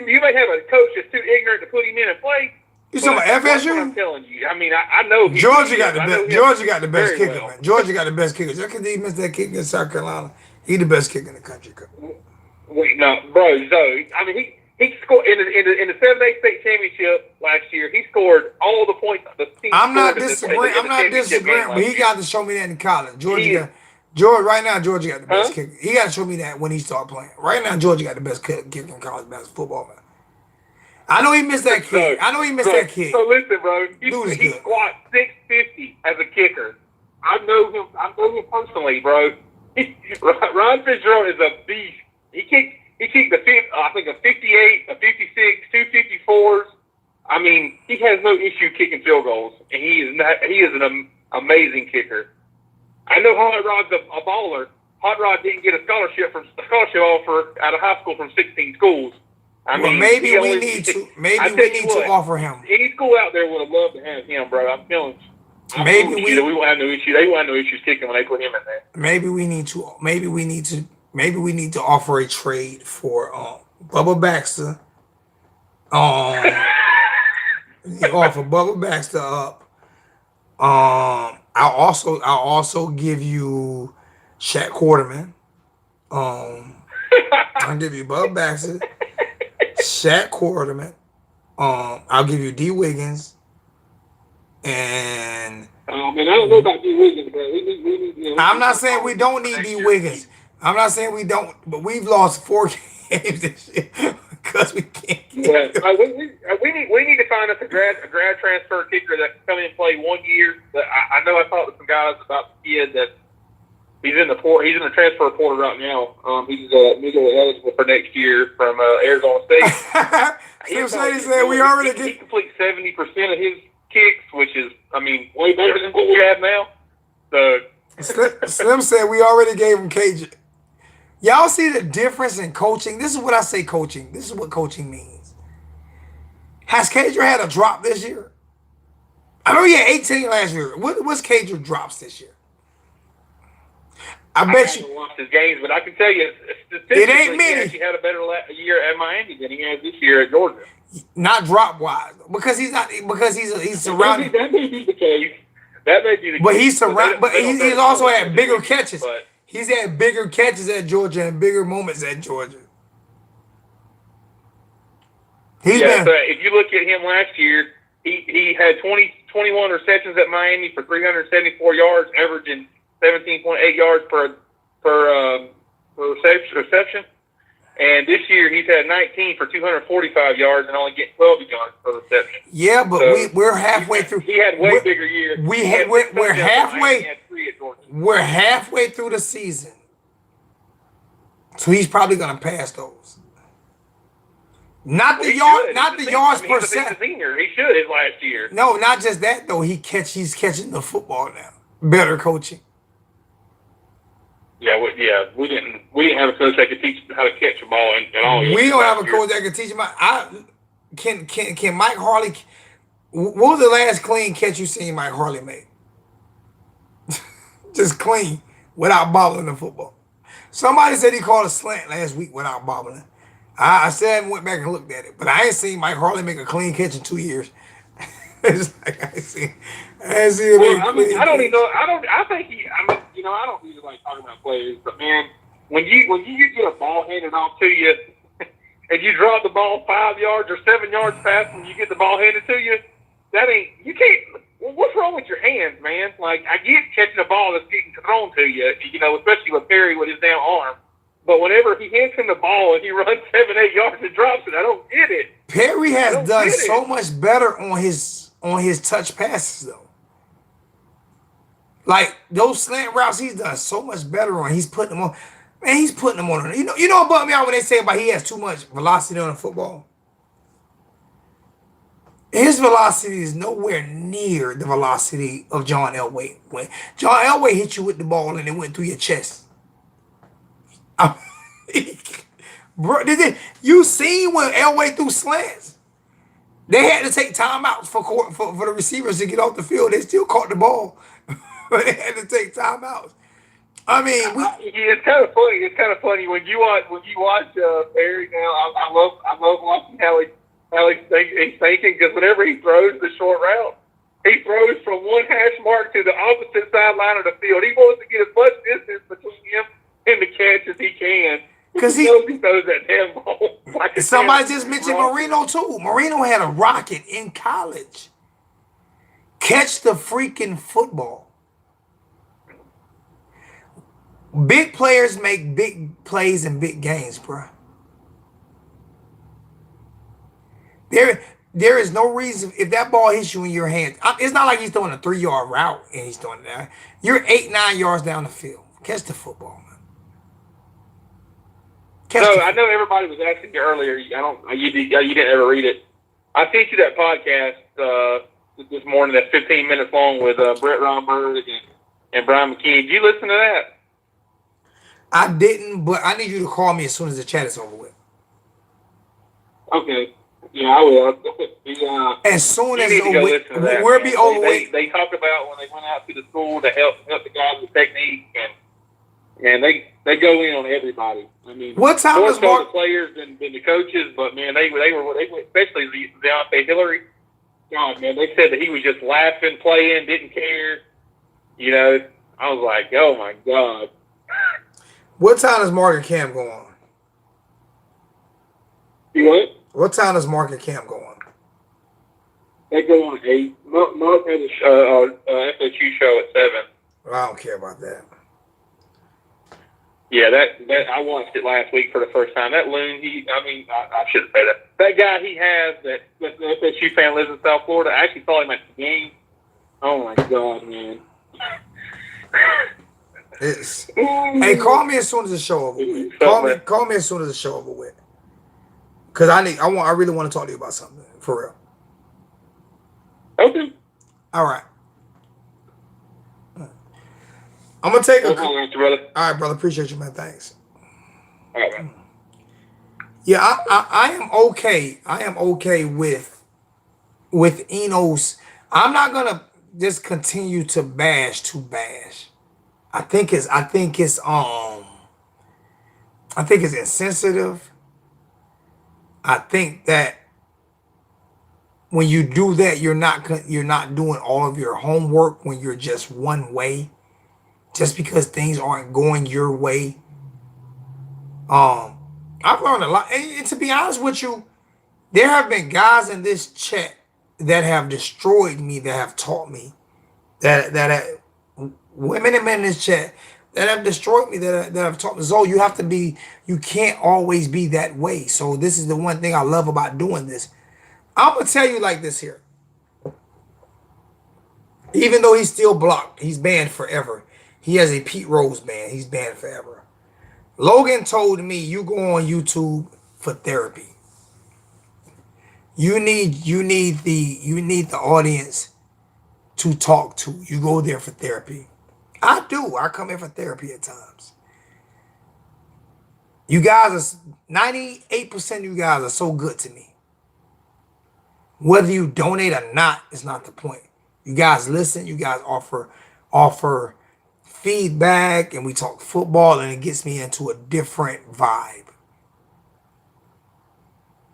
You may have a coach that's too ignorant to put him in and play. You talking about FSU? I'm telling you. I mean, I know Georgia got the best. Georgia got the best kicker, man. Georgia got the best kicker. Just because he missed that kick in South Carolina, he the best kicker in the country. Wait, no, bro. Zoe. I mean, he scored in the 7A state championship last year. He scored all the points. I'm not disagreeing. But he got to show me that in college. Georgia got the best kicker. He got to show me that when he started playing. Right now, Georgia got the best kicker in college basketball, man. I know he missed that kick. That kick. So listen, bro. He squat 650 as a kicker. I know him personally, bro. Ron Fitzgerald is a beast. He kicked a 58, a 56, 254s. I mean, he has no issue kicking field goals, and he is an amazing kicker. I know Hot Rod's a baller. Hot Rod didn't get a scholarship offer out of high school from 16 schools. Maybe we need to offer him. Any school out there would have loved to have him, bro. I'm telling you. Maybe we won't have no issue. They won't have no issues kicking when they put him in there. Maybe we need to offer a trade for Bubba Baxter. Offer Bubba Baxter up. I'll also give you Shaq Quarterman. I'll give you Bubba Baxter, Shaq Quarterman. I'll give you D. Wiggins. And man, I don't know about D. Wiggins, bro. I'm not saying we don't need D. Wiggins. I'm not saying we don't, but we've lost 4 games this year because we can't. We need to find us a grad transfer kicker that can come in and play 1 year. I know I talked to some guys about the kid that he's in the transfer portal right now. He's legally eligible for next year from Arizona State. Slim said we already he completes 70% of his kicks, which is, I mean, way better than what we have now. So Slim said we already gave him Cajun. Y'all see the difference in coaching? This is what I say coaching. This is what coaching means. Has Cager had a drop this year? I know he had 18 last year. What's Cager drops this year? I bet you. I haven't watched his games, but I can tell you, it ain't many. He had a better year at Miami than he has this year at Georgia. Not drop wise, because he's surrounded. That may be the case. But he's surrounded. But he's also had bigger catches. He's had bigger catches at Georgia and bigger moments at Georgia. So if you look at him last year, he had 21 receptions at Miami for 374 yards, averaging 17.8 yards per reception. And this year he's had 19 for 245 yards and only getting 12 yards per reception. Yeah, but So, we're halfway through. He had way bigger years. We're halfway. We're halfway through the season, so he's probably gonna pass those. Not the yards per set. He should his last year. No, not just that though. He's catching the football now. Better coaching. Yeah, we didn't have a coach that could teach him how to catch a ball at all. We don't have a coach that can teach him. Can Mike Harley? What was the last clean catch you seen Mike Harley make? Just clean without bobbling the football. Somebody said he called a slant last week without bobbling. I said I went back and looked at it, but I ain't seen Mike Harley make a clean catch in 2 years. It's like I ain't seen him. Well, I mean, I don't even know. I think I don't usually like talking about players, but man, when you get a ball handed off to you, and you drop the ball 5 yards or 7 yards past when you get the ball handed to you, you can't. Well, what's wrong with your hands, man? Like, I get catching a ball that's getting thrown to you, especially with Perry with his damn arm. But whenever he hands him the ball and he runs 7-8 yards and drops it, I don't get it. Perry has done so much better on his touch passes though. Like those slant routes, he's done so much better on. He's putting them on. Man, he's putting them on. You know what bugged me out when they say about he has too much velocity on the football. His velocity is nowhere near the velocity of John Elway. When John Elway hit you with the ball and it went through your chest. Bro, you seen when Elway threw slants? They had to take timeouts for the receivers to get off the field. They still caught the ball, but they had to take timeouts. I mean, it's kind of funny. It's kind of funny when you watch Perry now. I love watching how he's thinking because whenever he throws the short route, he throws from one hash mark to the opposite sideline of the field. He wants to get as much distance between him and the catch as he can. Because he knows he throws that damn ball. Like somebody just mentioned Marino too. Marino had a rocket in college. Catch the freaking football. Big players make big plays in big games, bro. There is no reason if that ball hits you in your hand. It's not like he's throwing a 3-yard route and he's throwing it down. You're 8-9 yards down the field. Catch the football, man. I know everybody was asking you earlier. You didn't ever read it. I sent you that podcast this morning that's 15 minutes long with Brett Romberg and Brian McKinney. Did you listen to that? I didn't, but I need you to call me as soon as the chat is over with. Okay. Yeah, I will. As soon as we'll be over with. They talked about when they went out to the school to help the guys with technique, and they go in on everybody. I mean, what time more is so the players than the coaches, but man, they were especially Deontay Hillary. God, man, they said that he was just laughing, playing, didn't care. I was like, oh my God. What time does Mark and Cam go on? You what? What time does Mark and Cam go on? They go on 8. Mark had a FSU show at 7. Well, I don't care about that. Yeah, that I watched it last week for the first time. That loon, I shouldn't say that. That guy he has, that FSU fan lives in South Florida. I actually saw him at the game. Oh my God, man! Hey, call me as soon as the show over with. Call me as soon as the show over with. Cause I really want to talk to you about something for real. Okay. All right. I'm gonna take a. All right, brother. Appreciate you, man. Thanks. All right, man. Yeah, I am okay. I am okay with Enos. I'm not gonna just continue to bash. I think it's insensitive. I think that when you do that, you're not doing all of your homework when you're just one way. Just because things aren't going your way. I've learned a lot. And to be honest with you, there have been guys in this chat that have destroyed me, that have taught me, that women and men in this chat have destroyed me, that have taught me, Zoe, you have to be, you can't always be that way. So this is the one thing I love about doing this. I'm gonna tell you like this here. Even though he's still blocked, he's banned forever. He has a Pete Rose ban. He's banned forever. Logan told me, you go on YouTube for therapy. You need the audience to talk to. You go there for therapy. I do. I come here for therapy at times. You guys are 98% of you guys are so good to me. Whether you donate or not is not the point. You guys listen, you guys offer feedback, and we talk football, and it gets me into a different vibe.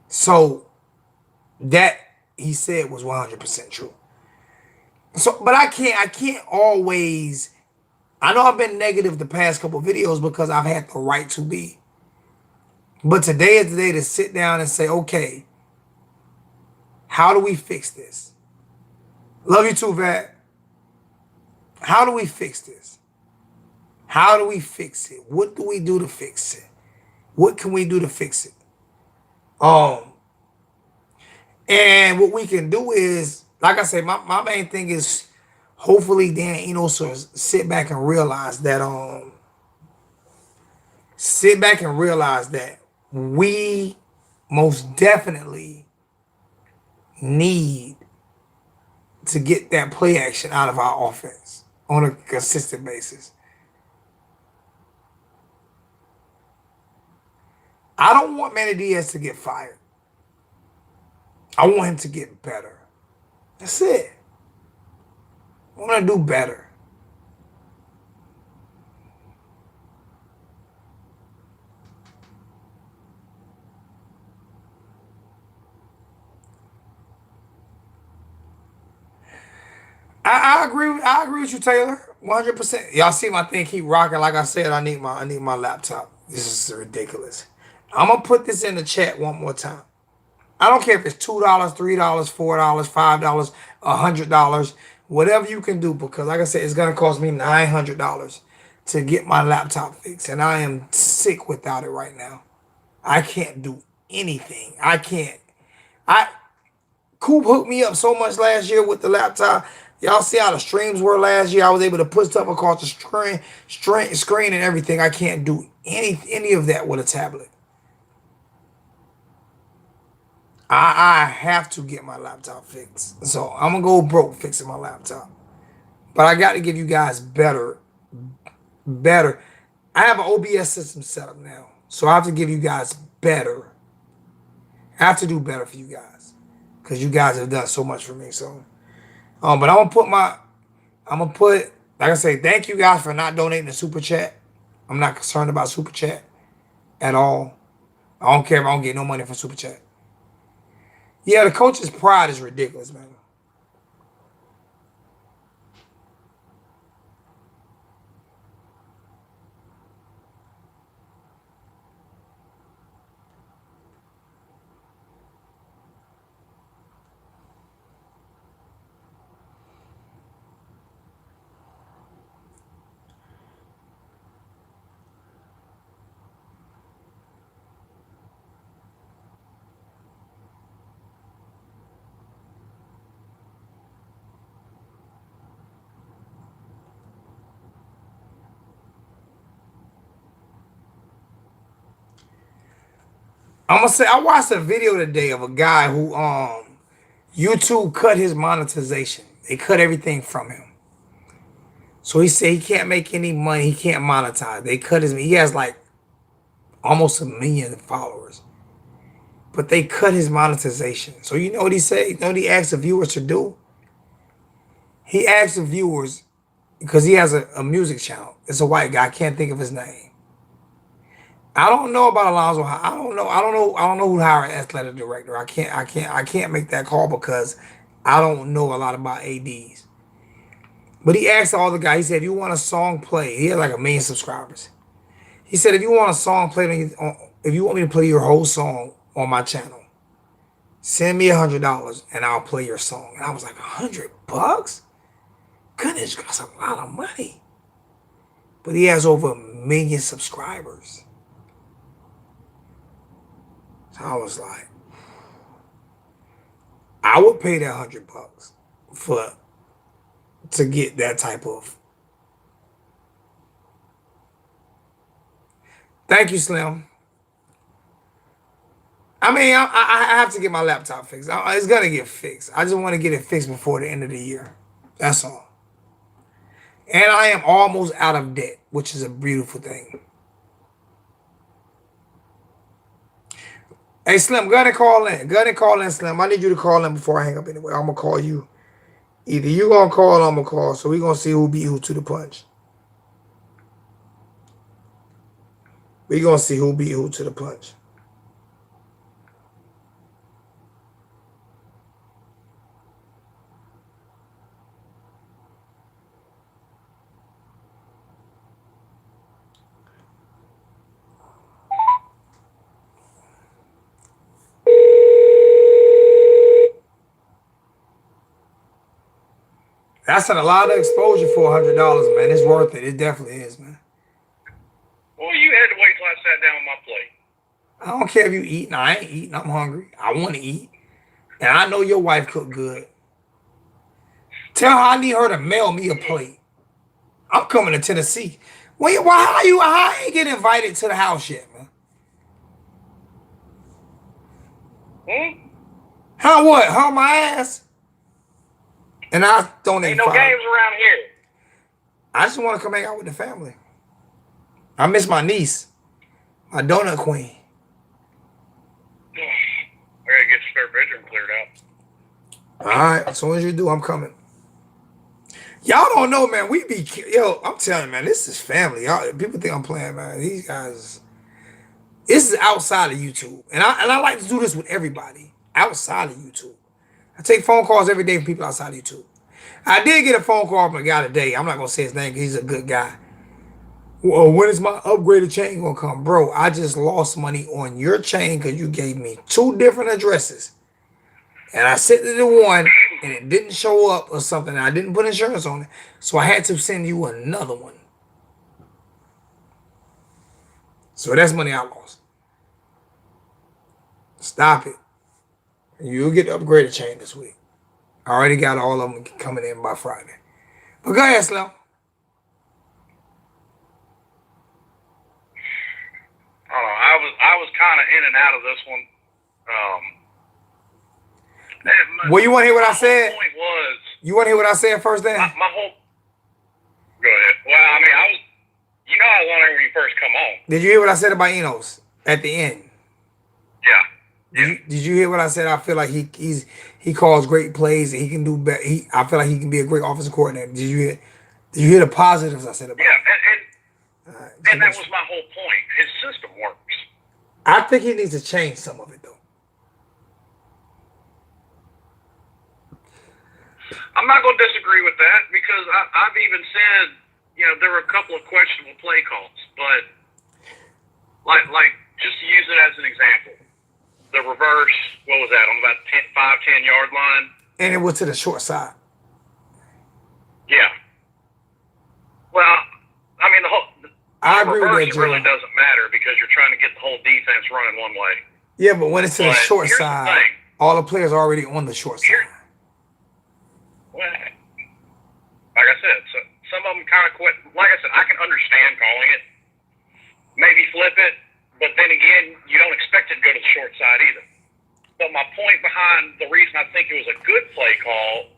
So that he said was 100% true. So, but I can't always. I know I've been negative the past couple of videos because I've had the right to be. But today is the day to sit down and say, okay, how do we fix this? Love you too, Vat. How do we fix this? How do we fix it? What do we do to fix it? What can we do to fix it? And what we can do is, like I said, my main thing is hopefully Dan Enos will sit back and realize that we most definitely need to get that play action out of our offense on a consistent basis. I don't want Manny Diaz to get fired. I want him to get better. That's it. I want to do better. I agree with you, Taylor. 100%. Y'all see my thing keep rocking. Like I said, I need my laptop. This is ridiculous. I'm gonna put this in the chat one more time. I don't care if it's $2, $3, $4, $5, $100, whatever you can do, because like I said, it's gonna cost me $900 to get my laptop fixed, and I am sick without it right now. I can't do anything. I can't. Coop hooked me up so much last year with the laptop. Y'all see how the streams were last year? I was able to put stuff across the screen and everything. I can't do any of that with a tablet. I have to get my laptop fixed. So I'm going to go broke fixing my laptop. But I got to give you guys better. I have an OBS system set up now. So I have to give you guys better. I have to do better for you guys. Because you guys have done so much for me. So, but I'm going to put, like I say, thank you guys for not donating to Super Chat. I'm not concerned about Super Chat at all. I don't care if I don't get no money from Super Chat. Yeah, the coach's pride is ridiculous, man. I'm gonna say I watched a video today of a guy who YouTube cut his monetization. They cut everything from him. So he said he can't make any money. He can't monetize. They cut his. He has like almost 1 million followers, but they cut his monetization. So you know what he said? You know what he asked the viewers to do? He asked the viewers, because he has a music channel. It's a white guy. I can't think of his name. I don't know about Alonzo. I don't know who hired athletic director. I can't make that call because I don't know a lot about ADs. But he asked all the guys. He said, if you want a song played, he had like 1 million subscribers. He said, if you want a song played, if you want me to play your whole song on my channel, send me $100 and I'll play your song. And I was like, $100? Goodness, that's a lot of money. but he has over 1 million subscribers. So I was like, I would pay that $100 for to get that type of. Thank you, Slim. I mean, I have to get my laptop fixed. It's gonna get fixed. I just want to get it fixed before the end of the year. That's all. And I am almost out of debt, which is a beautiful thing. Hey, Slim, go ahead and call in. Go ahead and call in, Slim. I need you to call in before I hang up anyway. I'm going to call you. Either you going to call or I'm going to call. So we're going to see who beat who to the punch. We're going to see who beat who to the punch. That's a lot of exposure for $100, man. It's worth it. It definitely is, man. Well, you had to wait till I sat down on my plate. I don't care if you eating. I ain't eating. I'm hungry. I want to eat. And I know your wife cook good. Tell her I need her to mail me a plate. I'm coming to Tennessee. Wait, how I ain't get invited to the house yet, man? How what? How my ass? And I don't Ain't no games around here. I just want to come hang out with the family. I miss my niece, my donut queen. I gotta get the spare bedroom cleared out. All right, as soon as you do, I'm coming. Y'all don't know, man. I'm telling you, man, this is family. Y'all, people think I'm playing, man. These guys, this is outside of YouTube, and I like to do this with everybody outside of YouTube. I take phone calls every day from people outside of YouTube. I did get a phone call from a guy today. I'm not gonna say his name because he's a good guy. Well, when is my upgraded chain gonna come? Bro, I just lost money on your chain because you gave me 2 different addresses. And I sent it to one and it didn't show up or something. I didn't put insurance on it. So I had to send you another one. So that's money I lost. Stop it. You'll get the upgraded chain this week. I already got all of them coming in by Friday. But go ahead, Slim. I don't know. I was kind of in and out of this one. Well, you want to hear what I said? My point was, you want to hear what I said first then? my whole. Go ahead. Well, I mean, I was. You know, I was wondering when you first come on. Did you hear what I said about Enos at the end? Yeah. Did you hear what I said? I feel like he calls great plays and he can do better. I feel like he can be a great offensive coordinator. Did you hear the positives I said about? Yeah, and that was my whole point. His system works. I think he needs to change some of it though. I'm not going to disagree with that because I've even said, you know, there were a couple of questionable play calls, but like just to use it as an example, the reverse, what was that, on about 5-10 yard line? And it was to the short side. Yeah. Well, I mean, I agree with that, it really doesn't matter because you're trying to get the whole defense running one way. Yeah, but when it's to the short side, all the players are already on the short side. Well, like I said, so some of them kind of quit. Like I said, I can understand calling it. Maybe flip it, but then again, you don't expect it to go to the short side either. But my point behind the reason I think it was a good play call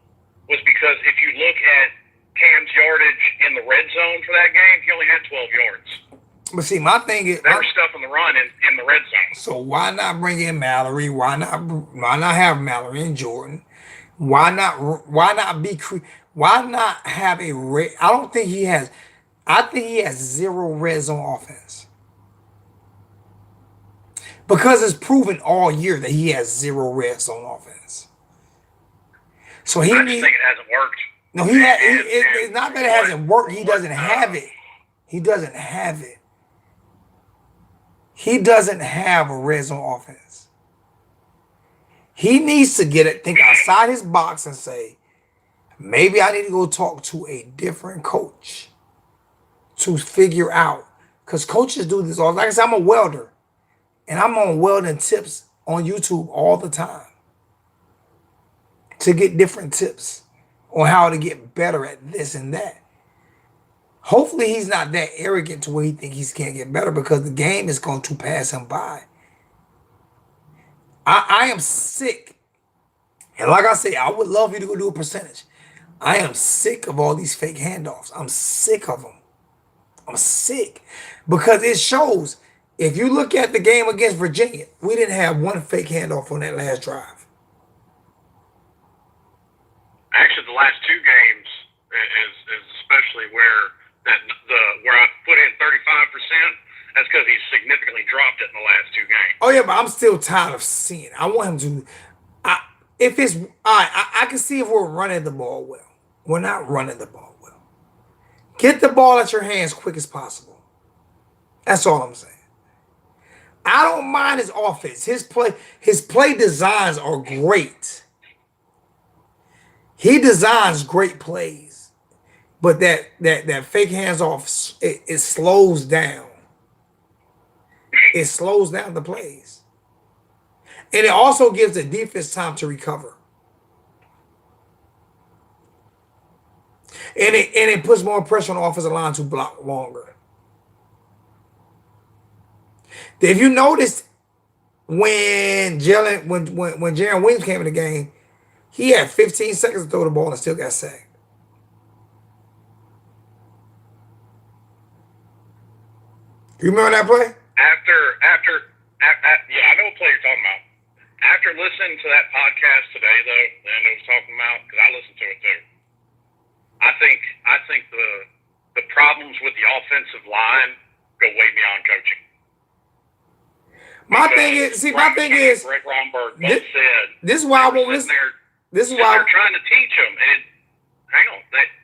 was because if you look at Cam's yardage in the red zone for that game, he only had 12 yards. But see, my thing is, they were stuffing the run in the red zone. So why not bring in Mallory? Why not have Mallory and Jordan? Why not have a red? I don't think he has. I think he has 0 red zone offense because it's proven all year that he has 0 red zone offense. So I just think it hasn't worked. No, it's not that it hasn't worked. He doesn't have it. He doesn't have it. He doesn't have a red zone offense. He needs to think outside his box and say, maybe I need to go talk to a different coach to figure out, because coaches do this all. Like I said, I'm a welder, and I'm on welding tips on YouTube all the time to get different tips on how to get better at this and that. Hopefully, he's not that arrogant to where he thinks he can't get better, because the game is going to pass him by. I am sick. And like I say, I would love you to go do a percentage. I am sick of all these fake handoffs. I'm sick of them. I'm sick. Because it shows, if you look at the game against Virginia, we didn't have one fake handoff on that last drive. Actually, the last two games is especially where I put in 35%. That's because he's significantly dropped it in the last two games. Oh yeah, but I'm still tired of seeing it. I want him to. If it's all right, I can see if we're running the ball well. We're not running the ball well. Get the ball at your hands quick as possible. That's all I'm saying. I don't mind his offense. His play designs are great. He designs great plays, but that fake hands off, it slows down. It slows down the plays. And it also gives the defense time to recover. And it puts more pressure on the offensive line to block longer. If you noticed, when Jalen Williams came in the game, he had 15 seconds to throw the ball and still got sacked. You remember that play? Yeah, I know what play you're talking about. After listening to that podcast today, though, and it was talking about, because I listened to it too, I think the problems with the offensive line go way beyond coaching. My thing is, Rick Romberg both said this is why I won't listen. This is why they're trying to teach them, and hang on,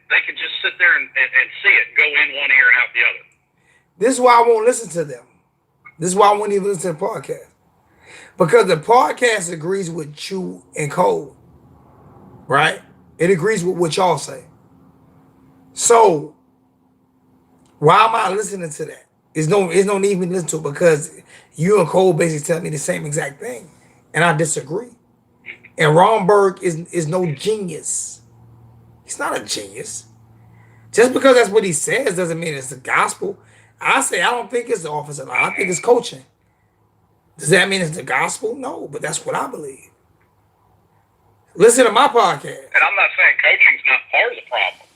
they can just sit there and see it go in one ear and out the other. This is why I won't listen to them. This is why I won't even listen to the podcast. Because the podcast agrees with you and Cole, right? It agrees with what y'all say. So why am I listening to that? There's no need for me to listen to it, because you and Cole basically tell me the same exact thing, and I disagree. And Romberg is no genius. He's not a genius. Just because that's what he says doesn't mean it's the gospel. I say I don't think it's the offensive line. I think it's coaching. Does that mean it's the gospel? No, but that's what I believe. Listen to my podcast. And I'm not saying coaching's not part of the problem.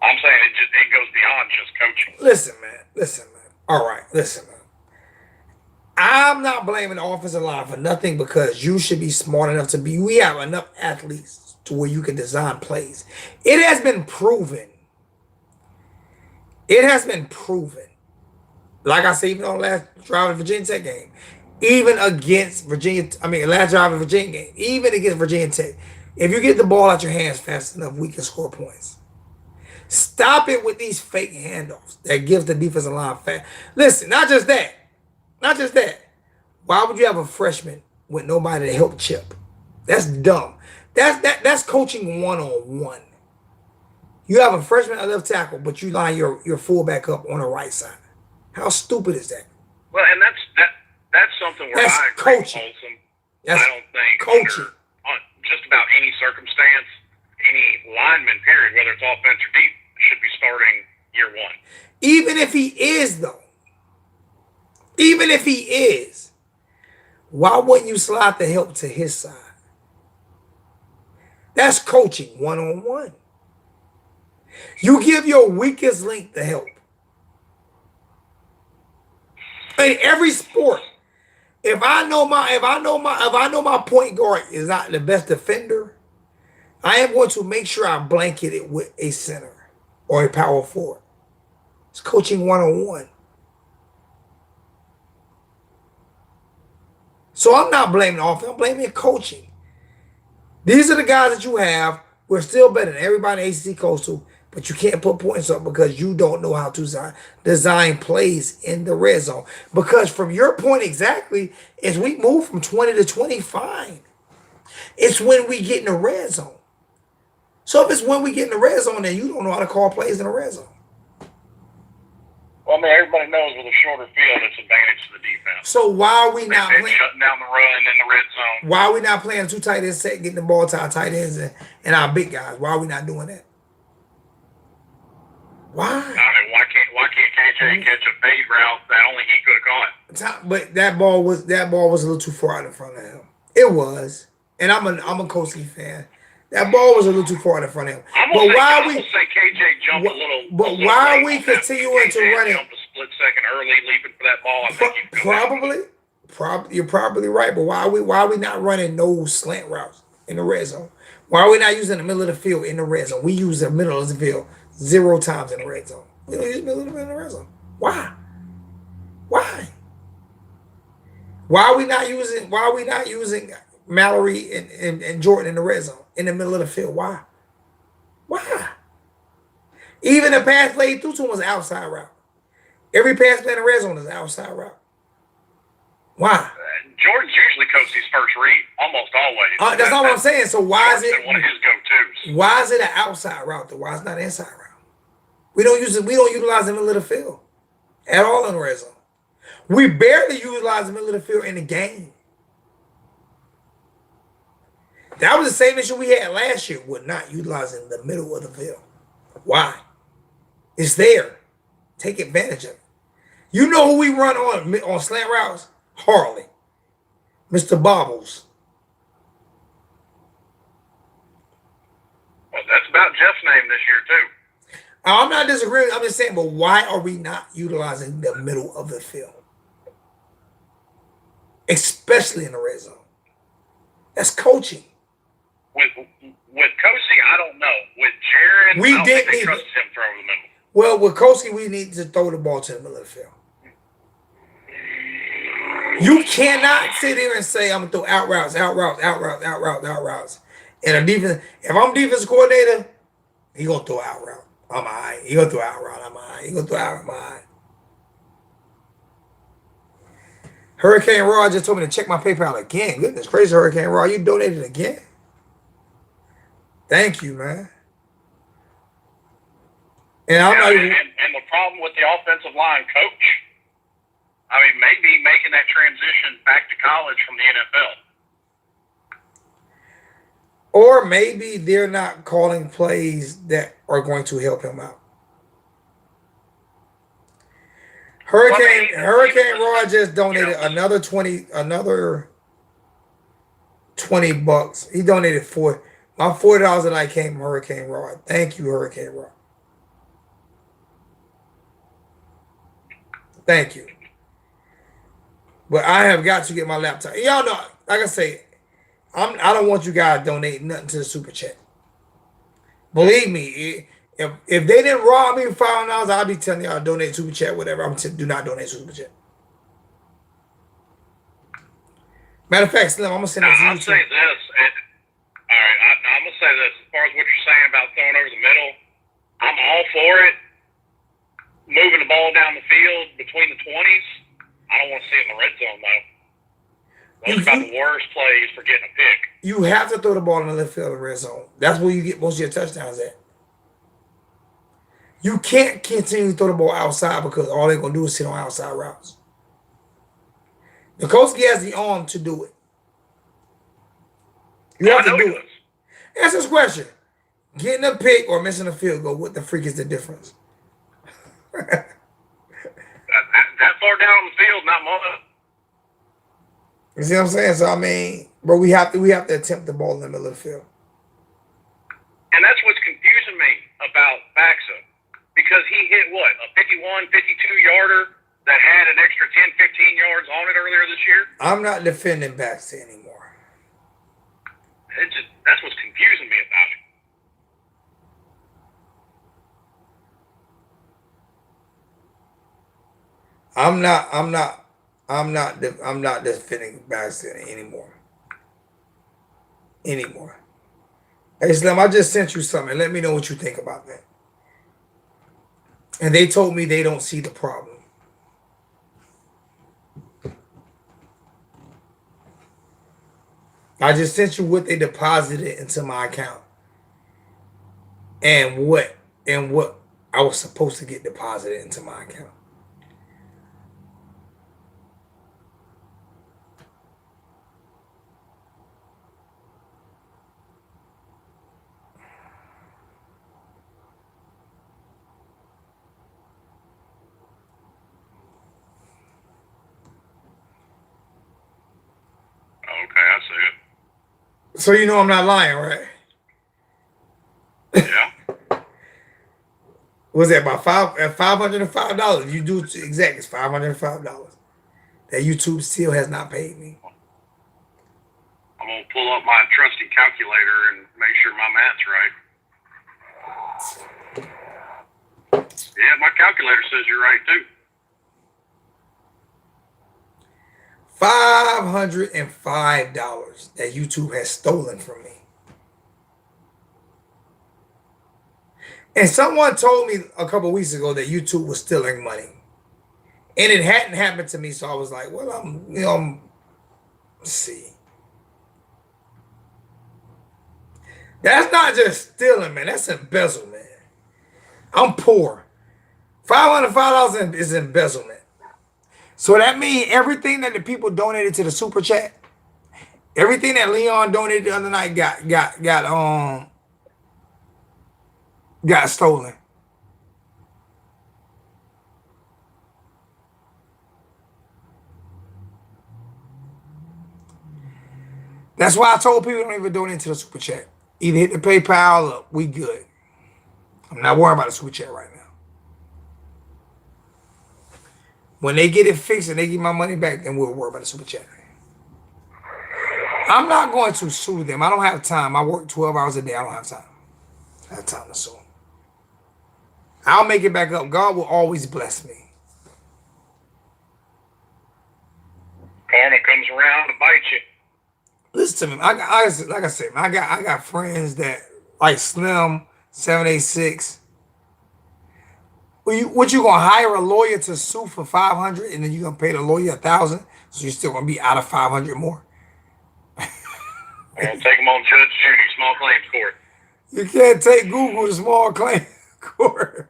I'm saying it goes beyond just coaching. Listen, man. All right, listen, man. I'm not blaming the offensive line for nothing, because you should be smart enough to be. We have enough athletes to where you can design plays. It has been proven. It has been proven. Like I said, even on the last drive of the Virginia Tech game, even against last drive of the Virginia game, even against Virginia Tech, if you get the ball out your hands fast enough, we can score points. Stop it with these fake handoffs that gives the defensive line fast. Listen, not just that. Why would you have a freshman with nobody to help chip? That's dumb. That's coaching one-on-one. You have a freshman at left tackle, but you line your fullback up on the right side. How stupid is that? Well, and that's something where That's I agree with coaching. Olsen. That's I don't think coaching. on just about any circumstance, any lineman, period, whether it's offense or deep, should be starting year one. Even if he is, though. Even if he is, why wouldn't you slide the help to his side? That's coaching one-on-one. You give your weakest link the help. In every sport, if I know my point guard is not the best defender, I am going to make sure I blanket it with a center or a power forward. It's coaching one-on-one. So I'm not blaming offense, I'm blaming coaching. These are the guys that you have. We're still better than everybody in ACC Coastal, but you can't put points up because you don't know how to design plays in the red zone. Because from your point exactly, as we move from 20 to 20, fine. It's when we get in the red zone. So if it's when we get in the red zone, then you don't know how to call plays in the red zone. Well, I mean, everybody knows with a shorter field, it's advantage to the defense. So why are we not They're playing? shutting down the run in the red zone. Why are we not playing two tight ends set, getting the ball to our tight ends and our big guys? Why are we not doing that? Why? I mean, why can't KJ catch a fade route that only he could have caught? But that ball was a little too far out in front of him. It was, and I'm a Koski fan. That ball was a little too far in front of him. I'm But gonna why say, we? KJ jumped a little. But a little why are late we on that. continuing to KJ run it? Jumped a split second early, leaping for that ball. I think he was Probably, you're probably right. But why are we not running no slant routes in the red zone? Why are we not using the middle of the field in the red zone? We use the middle of the field 0 times in the red zone. We don't use the middle of the field in the red zone. Why? Why? Why are we not using Mallory and Jordan in the red zone in the middle of the field? Why? Why? Even the pass played through to him was an outside route. Every pass play in the red zone is an outside route. Why? Jordan's usually Kosie's first read, almost always. That's not what I'm saying. So why is Jordan's been one of it? his go-tos. Why is it an outside route though? Why is it not an inside route? We don't use it. We don't utilize the middle of the field at all in the red zone. We barely utilize the middle of the field in the game. That was the same issue we had last year with not utilizing the middle of the field. Why? It's there. Take advantage of it. You know who we run on slant routes? Harley. Mr. Bobbles. Well, that's about Jeff's name this year, too. I'm not disagreeing. I'm just saying, but why are we not utilizing the middle of the field? Especially in the red zone. That's coaching. With Kosie, I don't know. With Jaron, I don't think they trusted him to throw over the middle. Well, with Koski, we need to throw the ball to the middle of the field. You cannot sit here and say, I'm going to throw out routes. And a defense, if I'm defensive coordinator, he going to throw out route. I'm all right. He going to throw out route. I'm all right. He going to throw out route. I'm all right. Hurricane Raw just told me to check my PayPal again. Goodness gracious, Hurricane Raw. You donated again? Thank you, man. And I'm not even... And the problem with the offensive line coach, I mean, maybe making that transition back to college from the NFL. Or maybe they're not calling plays that are going to help him out. Hurricane Raw just donated another $20. He donated my $40 that I came from Hurricane Raw. Thank you, Hurricane Raw. Thank you. But I have got to get my laptop. Y'all know, like I say, I don't want you guys donating nothing to the super chat. Believe me, if they didn't rob me $5, I'd be telling y'all donate super chat, whatever. Do not donate super chat. Matter of fact, Slim, I'm gonna send it to you. I'll say this. All right, I'm gonna say this. As far as what you're saying about throwing over the middle, I'm all for it. Moving the ball down the field between the 20s, I don't want to see it in the red zone though. Those are about the worst plays for getting a pick. You have to throw the ball in the left field in the red zone. That's where you get most of your touchdowns at. You can't continue to throw the ball outside because all they're gonna do is sit on outside routes. Nikoski has the arm to do it. You have to do it. Answer this question. Getting a pick or missing a field goal, what the freak is the difference? that far down on the field, not much. You see what I'm saying? So I mean, bro, we have to attempt the ball in the middle of the field. And that's what's confusing me about Baxa. Because he hit what? A 51, 52-yarder that had an extra 10, 15 yards on it earlier this year? I'm not defending Baxter anymore. That's what's confusing me about it. I'm not defending Baxter anymore. Hey Slim, I just sent you something. Let me know what you think about that. And they told me they don't see the problem. I just sent you what they deposited into my account. And what I was supposed to get deposited into my account. So you know I'm not lying, right? Yeah. Was that about $505? You do exact. It's $505 that YouTube still has not paid me. I'm gonna pull up my trusty calculator and make sure my math's right. Yeah, my calculator says you're right too. $505 that YouTube has stolen from me. And someone told me a couple weeks ago that YouTube was stealing money. And it hadn't happened to me, so I was like, well, let's see. That's not just stealing, man. That's embezzlement. I'm poor. $505 is embezzlement. So that means everything that the people donated to the super chat, everything that Leon donated the other night got stolen. That's why I told people don't even donate to the super chat. Either hit the PayPal or we good. I'm not worried about the super chat right now. When they get it fixed and they get my money back, then we'll worry about the super chat. I'm not going to sue them. I don't have time. I work 12 hours a day. I don't have time. I have time to sue them. I'll make it back up. God will always bless me. Karma comes around to bite you. Listen to me. Like I said, I got friends that like Slim 786. What you gonna hire a lawyer to sue for $500 and then you gonna pay the lawyer $1,000? So you're still gonna be out of $500 more. And take them on Judge Judy, small claims court. You can't take Google to small claim court.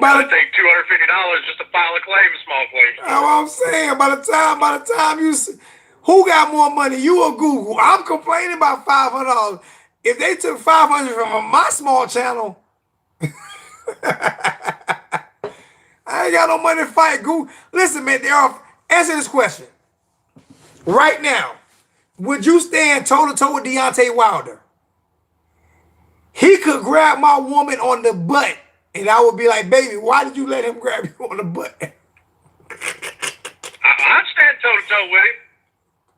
Gotta take $250 just to file a claim, small claims court. That's what I'm saying. By the time you, who got more money, you or Google? I'm complaining about $500. If they took $500 from my small channel, I ain't got no money to fight Google. Listen, man, answer this question. Right now, would you stand toe-to-toe with Deontay Wilder? He could grab my woman on the butt, and I would be like, baby, why did you let him grab you on the butt? I'd stand toe-to-toe with him.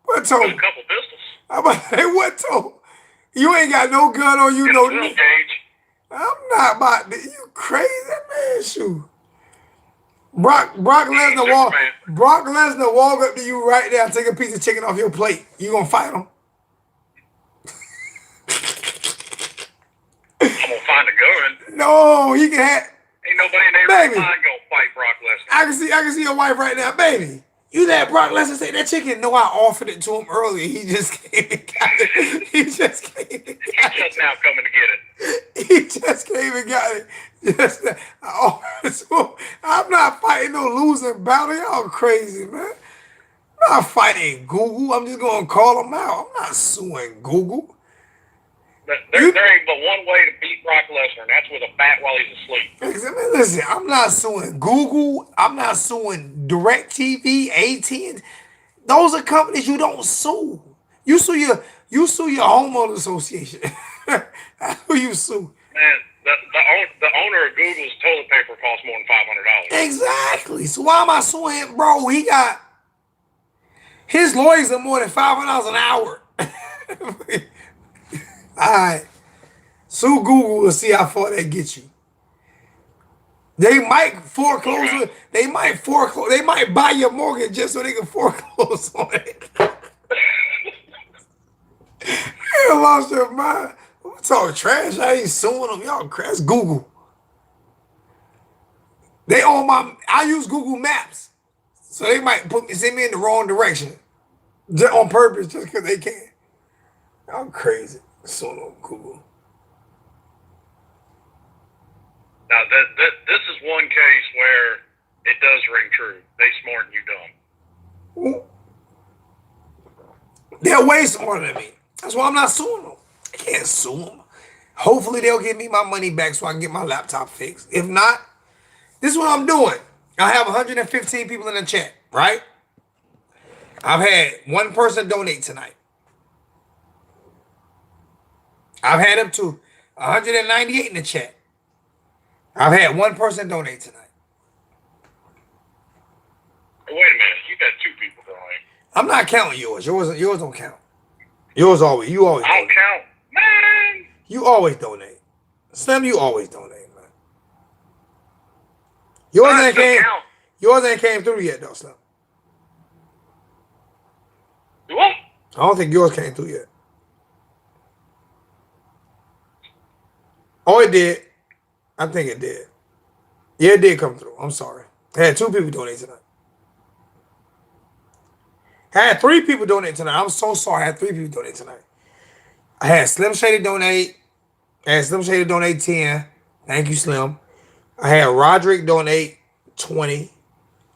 What toe? With a couple pistols. I'm about to say, what toe? You ain't got no gun on you, Get no. a little gauge. I'm not about to. You crazy, man? Shoot. Brock Lesnar walk up to you right now, take a piece of chicken off your plate. You gonna fight him? I'm gonna find a gun. No, he can have. Ain't nobody in their right mind gonna fight Brock Lesnar. I can see your wife right now, baby. You let Brock Lesnar say that chicken? No, I offered it to him earlier. He just came and got it. He just now coming to get it. He just came and got it. I'm not fighting no losing battle. Y'all crazy, man. I'm not fighting Google. I'm just gonna call him out. I'm not suing Google. There ain't but one way to beat Brock Lesnar, and that's with a bat while he's asleep. Listen, I'm not suing Google. I'm not suing DirecTV, AT&T. Those are companies you don't sue. You sue your homeowner association. That's who you sue. Man, the owner of Google's toilet paper costs more than $500. Exactly. So why am I suing him, bro? His lawyers are more than $500 an hour. All right. Sue Google and see how far that gets you. They might foreclose. They might buy your mortgage just so they can foreclose on it. You lost your mind. I'm talking trash. I ain't suing them. Y'all crash. Google. They own I use Google Maps. So they might send me in the wrong direction. Just on purpose, just because they can. Y'all crazy. Suing on Google. Now, this is one case where it does ring true. They smart and you dumb. They're way smarter than me. That's why I'm not suing them. I can't sue them. Hopefully they'll give me my money back so I can get my laptop fixed. If not, this is what I'm doing. I have 115 people in the chat, right? I've had one person donate tonight. I've had up to 198 in the chat. I've had one person donate tonight. Wait a minute, you got 2 people donate. I'm not counting yours. Yours don't count. You always I don't donate. count, man. You always donate. Slim, you always donate, man. Yours I ain't still came. count. Yours ain't came through yet, though, Slim. What? I don't think yours came through yet. Oh, it did. I think it did. Yeah, it did come through. I'm sorry. I had 2 people donate tonight. I had 3 people donate tonight. I'm so sorry. I had 3 people donate tonight. I had Slim Shady donate. I had Slim Shady donate 10. Thank you, Slim. I had Roderick donate 20.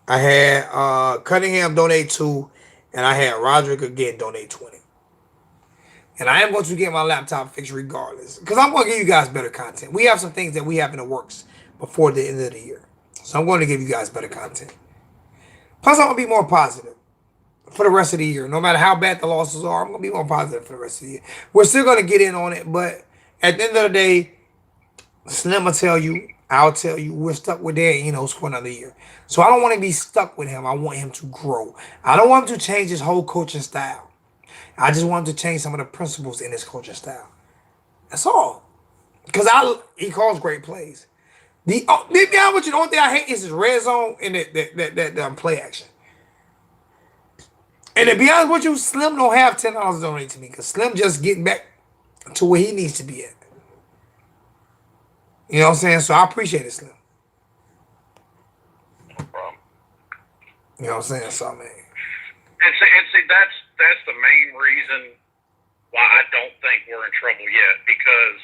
I had Cunningham donate 2. And I had Roderick again donate 20. And I am going to get my laptop fixed regardless. Because I'm going to give you guys better content. We have some things that we have in the works before the end of the year. So I'm going to give you guys better content. Plus, I'm going to be more positive for the rest of the year. No matter how bad the losses are, I'm going to be more positive for the rest of the year. We're still going to get in on it. But at the end of the day, Slim will tell you, I'll tell you, we're stuck with Dan Enos for another year. So I don't want to be stuck with him. I want him to grow. I don't want him to change his whole coaching style. I just want him to change some of the principles in his coaching style. That's all. Because he calls great plays. The only thing I hate is his red zone and that play action. And to be honest with you, Slim don't have $10 to donate to me because Slim just getting back to where he needs to be at. You know what I'm saying? So I appreciate it, Slim. No problem. You know what I'm saying? So, man. And see, that's the main reason why I don't think we're in trouble yet. Because,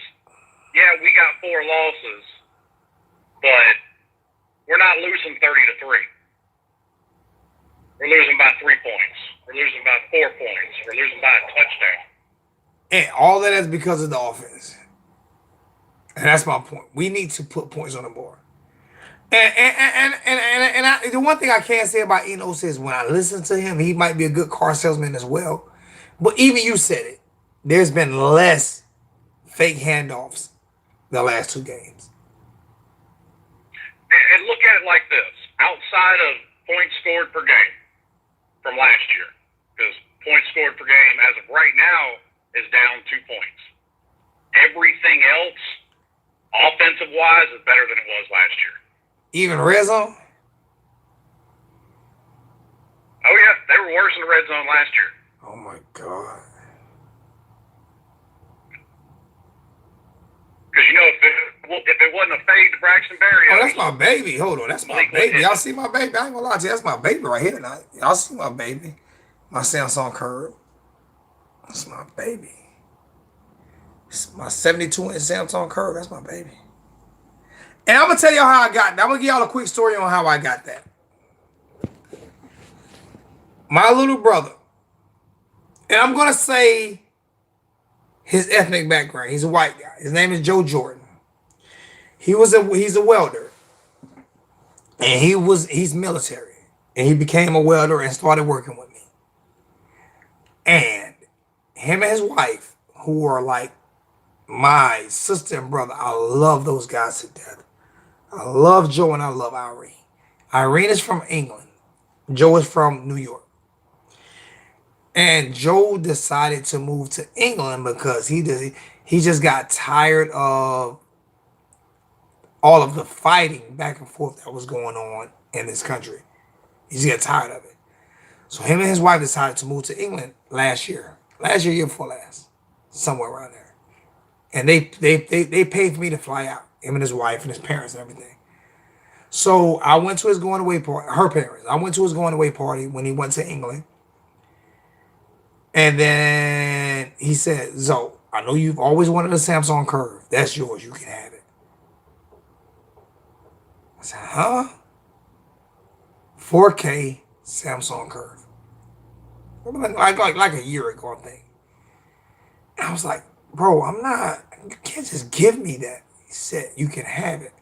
yeah, we got 4 losses, but we're not losing 30-3. We're losing by 3 points. We're losing by 4 points. We're losing by a touchdown. And all of that is because of the offense. And that's my point. We need to put points on the board. And the one thing I can say about Enos is when I listen to him, he might be a good car salesman as well. But even you said it. There's been less fake handoffs the last 2 games. And look at it like this. Outside of points scored per game from last year, because points scored per game as of right now is down 2 points. Everything else, offensive-wise, is better than it was last year. Even red zone? Oh, yeah. They were worse in the red zone last year. Oh, my God. Because, you know, if it wasn't a fade to Braxton Berrios. Oh, that's my baby. Hold on. That's my baby. Y'all see my baby? I ain't gonna lie to you. That's my baby right here tonight. Y'all see my baby. My Samsung Curve. That's my baby. It's my 72-inch Samsung Curve. That's my baby. And I'm gonna tell y'all how I got that. I'm gonna give y'all a quick story on how I got that. My little brother, and I'm gonna say his ethnic background. He's a white guy. His name is Joe Jordan. He's a welder. And he's military. And he became a welder and started working with me. And him and his wife, who are like my sister and brother, I love those guys to death. I love Joe and I love Irene. Irene is from England. Joe is from New York. And Joe decided to move to England because he just got tired of all of the fighting back and forth that was going on in this country. He just got tired of it. So him and his wife decided to move to England last year. Year before last. Somewhere around there. And they paid for me to fly out. Him and his wife and his parents and everything. So I went to his going away party. Her parents. I went to his going away party when he went to England. And then he said, Zoe, I know you've always wanted a Samsung Curve. That's yours. You can have it. I said, huh? 4K Samsung Curve. Like a year ago, I think. And I was like, bro, you can't just give me that. He said, you can have it.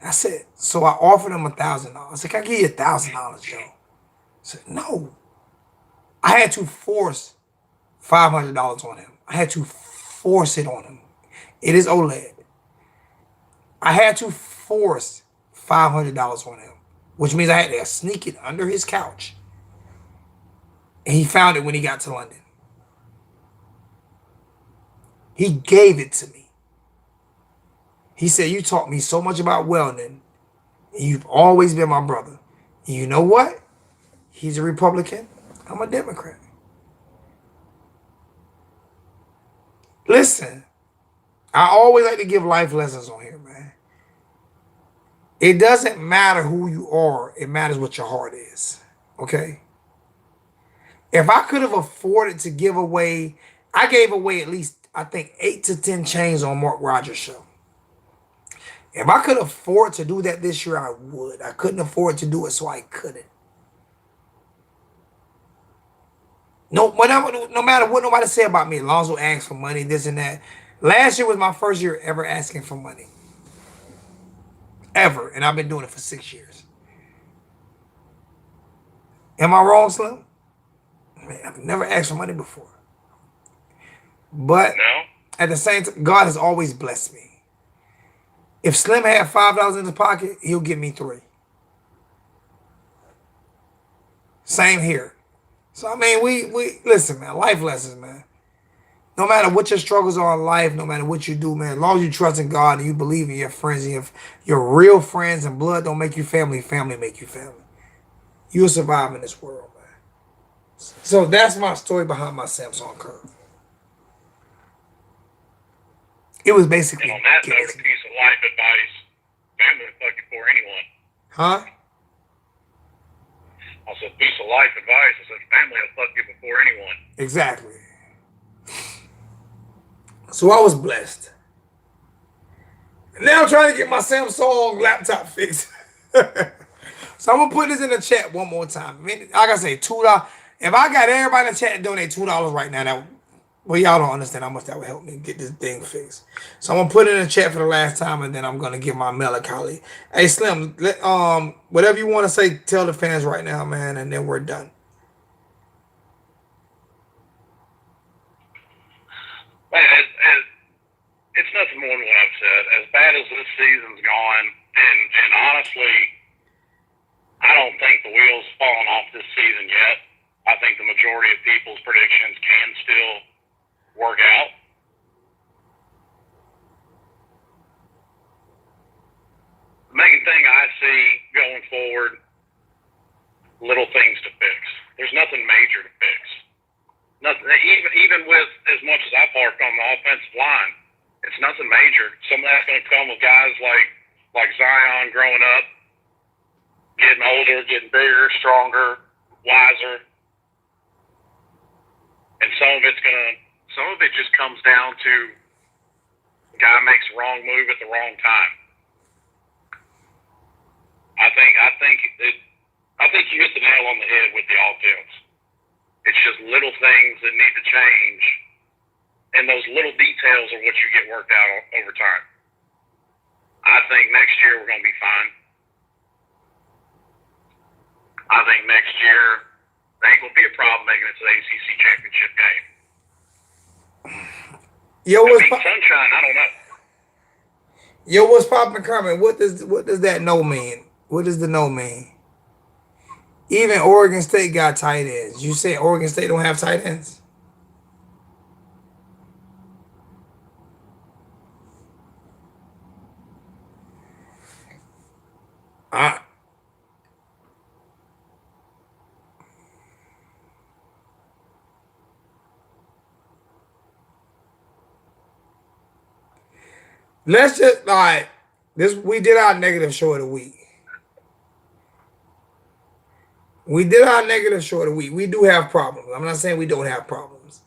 I said, so I offered him $1,000. I said, can I give you $1,000, Joe? I said, no. I had to force $500 on him. I had to force it on him. It is OLED. I had to force $500 on him, which means I had to sneak it under his couch. And he found it when he got to London. He gave it to me. He said, you taught me so much about welding. And you've always been my brother. And you know what? He's a Republican. I'm a Democrat. Listen, I always like to give life lessons on here, man. It doesn't matter who you are. It matters what your heart is. Okay? If I could have afforded to give away, I gave away at least, I think, 8 to 10 chains on Mark Rogers' show. If I could afford to do that this year, I would. I couldn't afford to do it, so I couldn't. No matter what nobody say about me, Alonzo asked for money, this and that. Last year was my first year ever asking for money. Ever. And I've been doing it for 6 years. Am I wrong, Slim? Man, I've never asked for money before. But No. at the same time, God has always blessed me. If Slim had $5 in his pocket, he'll give me 3. Same here. So, I mean, we listen, man, life lessons, man. No matter what your struggles are in life, no matter what you do, man, as long as you trust in God and you believe in your friends, and your real friends and blood don't make you family, family make you family. You'll survive in this world, man. So that's my story behind my Samsung Curve. It was basically And on that note, a gazing. piece of life advice: family will fuck you before anyone. Huh? I said, piece of life advice. I said, family will fuck you before anyone. Exactly. So I was blessed. Now I'm trying to get my Samsung laptop fixed. So I'm gonna put this in the chat one more time. I mean, like I say, $2. If I got everybody in the chat to donate $2 right now, y'all don't understand how much that would help me get this thing fixed. So I'm gonna put it in the chat for the last time, and then I'm gonna give my melancholy. Hey Slim, whatever you want to say, tell the fans right now, man, and then we're done. Man, it's nothing more than what I've said. As bad as this season's gone, and honestly, I don't think the wheels fallen off this season yet. I think the majority of people's predictions can still work out. The main thing I see going forward, little things to fix. There's nothing major to fix. Nothing, even with as much as I've harped on the offensive line, it's nothing major. Some of that's going to come with guys like Zion growing up, getting older, getting bigger, stronger, wiser, and some of it just comes down to the guy makes the wrong move at the wrong time. I think you hit the nail on the head with the offense. It's just little things that need to change, and those little details are what you get worked out over time. I think next year we're going to be fine. I think next year there ain't going to be a problem making it to the ACC championship game. Yo, Sunshine, I don't know. Yo, what's poppin', Kermit? What does that no mean? What does the no mean? Even Oregon State got tight ends. You say Oregon State don't have tight ends? Let's just like this. We did our negative show of the week. We did our negative show of the week. We do have problems. I'm not saying we don't have problems.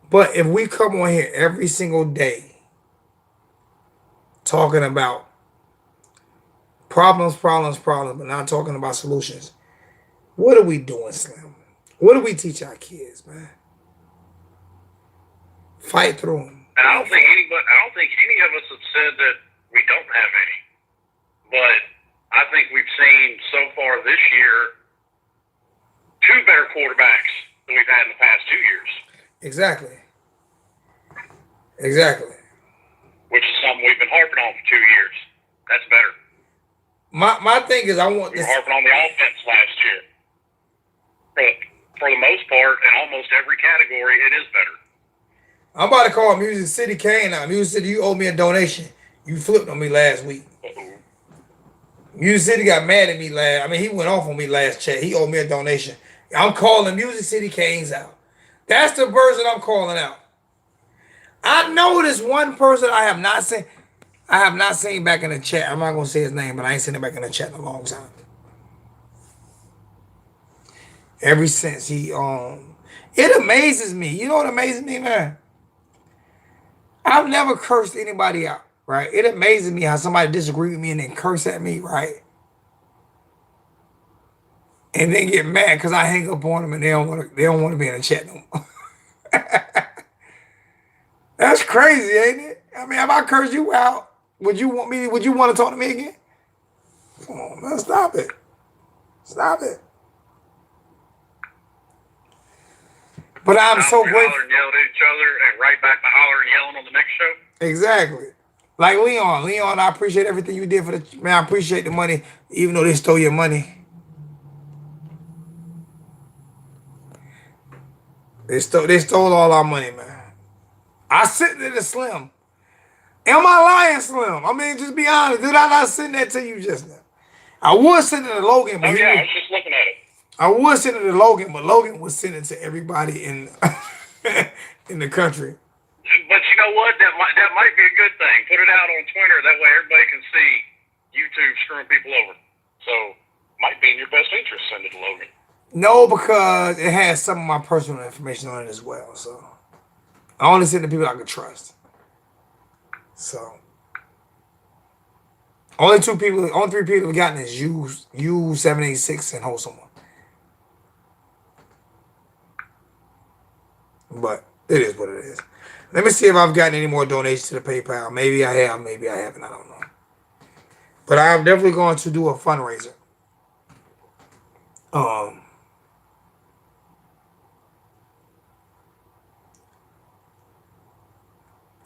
But if we come on here every single day talking about problems, but not talking about solutions, what are we doing, Slim? What do we teach our kids, man? Fight through them. And I don't think any of us have said that we don't have any. But I think we've seen so far this year 2 better quarterbacks Exactly. Exactly. which is something we've been harping on for 2 years. That's better. My thing is I want We were this. harping on the offense last year. But for the most part, in almost every category, it is better. I'm about to call Music City Kane now. Music City, you owe me a donation. You flipped on me last week. Uh-oh. Music City got mad at me last. I mean, he went off on me last chat. He owed me a donation. I'm calling Music City Kane's out. That's the person I'm calling out. I know this one person I have not seen. I have not seen back in the chat. I'm not gonna say his name, but I ain't seen him back in the chat in a long time. Ever since it amazes me. You know what amazes me, man? I've never cursed anybody out, right? It amazes me how somebody disagree with me and then curse at me, right? And then get mad because I hang up on them and they don't want to be in the chat no more. That's crazy, ain't it? I mean, if I curse you out, would you want to talk to me again? Come on, man, stop it. Stop it. But I'm so We grateful. hollered and yelled at each other and right back to hollering and yelling on the next show. Exactly. Like Leon, I appreciate everything you did for the man. I appreciate the money, even though they stole your money. They stole all our money, man. I sent it to Slim. Am I lying, Slim? I mean, just be honest. Did I not send that to you just now? I was sending it to Logan, but Oh, yeah, I was just looking at it. I was sending it to Logan, but Logan was sending it to everybody in in the country. But you know what? That might be a good thing. Put it out on Twitter. That way everybody can see YouTube screwing people over. So, might be in your best interest. Send it to Logan. No, because it has some of my personal information on it as well. So I only send to people I can trust. So only three people have gotten is you 786 and Wholesome One. But it is what it is. Let me see if I've gotten any more donations to the PayPal. Maybe I have, maybe I haven't. I don't know. But I'm definitely going to do a fundraiser.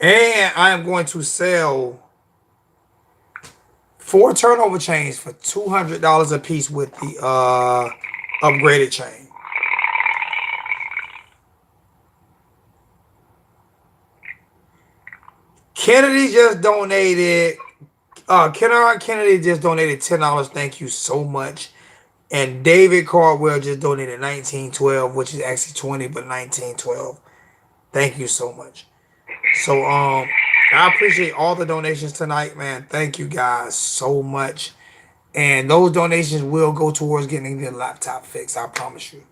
And I am going to sell 4 turnover chains for $200 a piece with the upgraded chain. Kennedy just donated. Kennedy just donated $10. Thank you so much. And David Caldwell just donated $19.12, which is actually 20, but $19.12. Thank you so much. So I appreciate all the donations tonight, man. Thank you guys so much. And those donations will go towards getting the laptop fixed. I promise you.